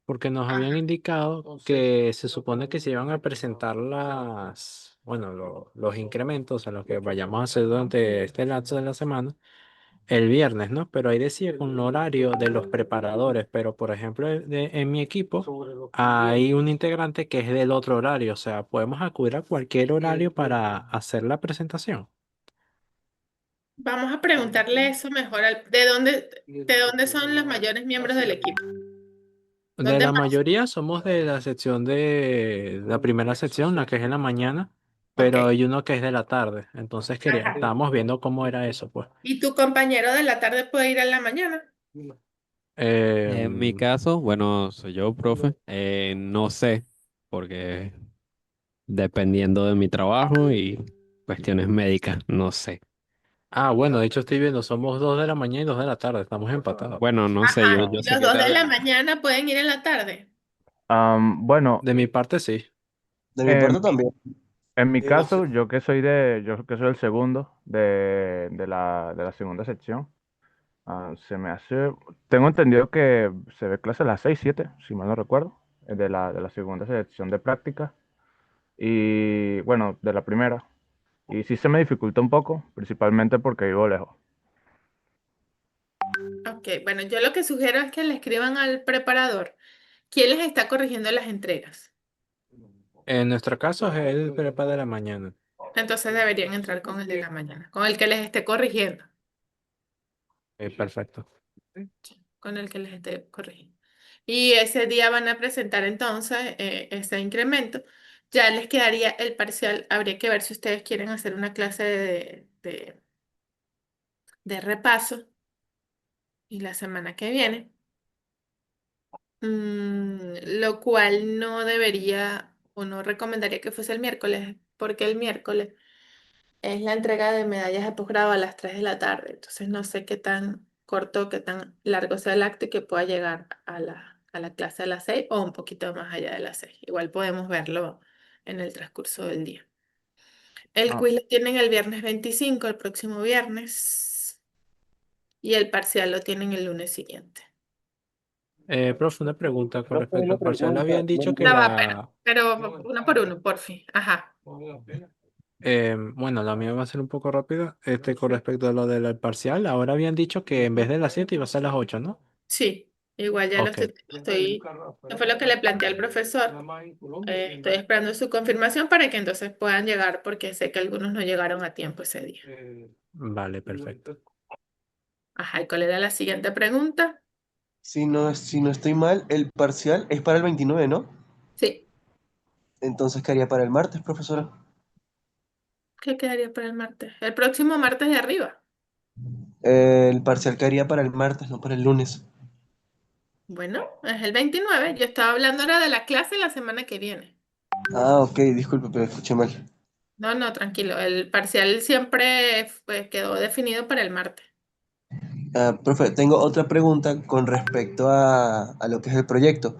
Porque nos habían Ajá. indicado que se supone que se iban a presentar bueno, los incrementos a los que vayamos a hacer durante este lapso de la semana el viernes, ¿no? Pero ahí decía con un horario de los preparadores, pero por ejemplo, en mi equipo hay un integrante que es del otro horario, o sea, podemos acudir a cualquier horario para hacer la presentación. Vamos a preguntarle eso mejor. De dónde son los mayores miembros del equipo? De ¿Dónde la más? mayoría somos de la sección de la primera sección, la que es en la mañana, Ok. pero hay uno que es de la tarde. Entonces Ajá. estábamos viendo cómo era eso, pues. ¿Y tu compañero de la tarde puede ir a la mañana? En mi Em, caso, bueno, soy yo, profe. No sé, porque dependiendo de mi trabajo y cuestiones médicas, no sé. bueno, de hecho estoy viendo, somos 2 de la mañana y 2 de la tarde, estamos empatados. Bueno, no sé, Ajá. yo ¿Y sé los que dos era de la del... mañana pueden ir en la tarde? Bueno, De mi parte sí. De mi en, parte también. en mi caso, yo que soy el segundo de la segunda sección, se me hace, tengo entendido que se ve clase a las 6 7 si mal no recuerdo, de la segunda sección de práctica y bueno, de la primera. Y sí se me dificulta un poco, principalmente porque vivo lejos. Ok, bueno, yo lo que sugiero es que le escriban al preparador quién les está corrigiendo las entregas. En nuestro caso es el prepa de la mañana. Entonces deberían entrar con el de la mañana, con el que les esté corrigiendo, Perfecto. con el que les esté corrigiendo. Y ese día van a presentar entonces ese incremento. Ya les quedaría el parcial. Habría que ver si ustedes quieren hacer una clase de repaso y la semana que viene. Lo cual no debería o no recomendaría que fuese el miércoles, porque el miércoles es la entrega de medallas de posgrado a las 3 de la tarde. Entonces no sé qué tan corto, qué tan largo sea el acto y que pueda llegar a la clase a las 6 o un poquito más allá de las 6. Igual podemos verlo en el transcurso del día. El Ah, quiz lo tienen el viernes 25, el próximo viernes, y el parcial lo tienen el lunes siguiente. Profe, una pregunta con Profe, respecto una al parcial. pregunta. Habían dicho que No va, pero uno por uno, la... por fin. Ajá. Bueno, la mía va a ser un poco rápida. Con respecto a lo del parcial, ahora habían dicho que en vez de las 7 iba a ser las 8, ¿no? Sí, igual ya Ok. eso fue lo que le planteé al profesor. Estoy esperando su confirmación para que entonces puedan llegar, porque sé que algunos no llegaron a tiempo ese día. Vale, perfecto. Ajá, ¿y cuál era la siguiente pregunta? Si no estoy mal, el parcial es para el 29, ¿no? Sí, Entonces, ¿qué haría para el martes, profesora? ¿qué quedaría para el martes? El próximo martes de arriba. El parcial que haría para el martes, no para el lunes. Bueno, es el 29. Yo estaba hablando ahora de la clase la semana que viene. Ah, ok, disculpe, pero escuché mal. No, no, tranquilo. El parcial siempre quedó definido para el martes. Profe, tengo otra pregunta con respecto a lo que es el proyecto.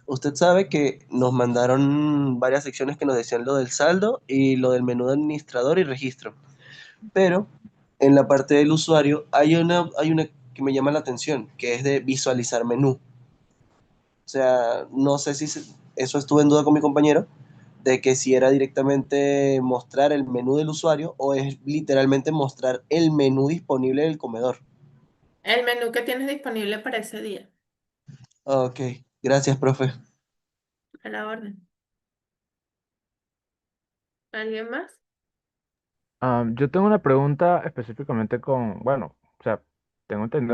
Usted sabe que nos mandaron varias secciones que nos decían lo del saldo y lo del menú de administrador y registro, pero en la parte del usuario hay una que me llama la atención, que es de visualizar menú. O sea, no sé si eso estuve en duda con mi compañero, de que si era directamente mostrar el menú del usuario o es literalmente mostrar el menú disponible del comedor. El menú que tienes disponible para ese día. Ok, gracias, profe. A la orden. ¿Alguien más? yo tengo una pregunta específicamente bueno, o sea, tengo entendido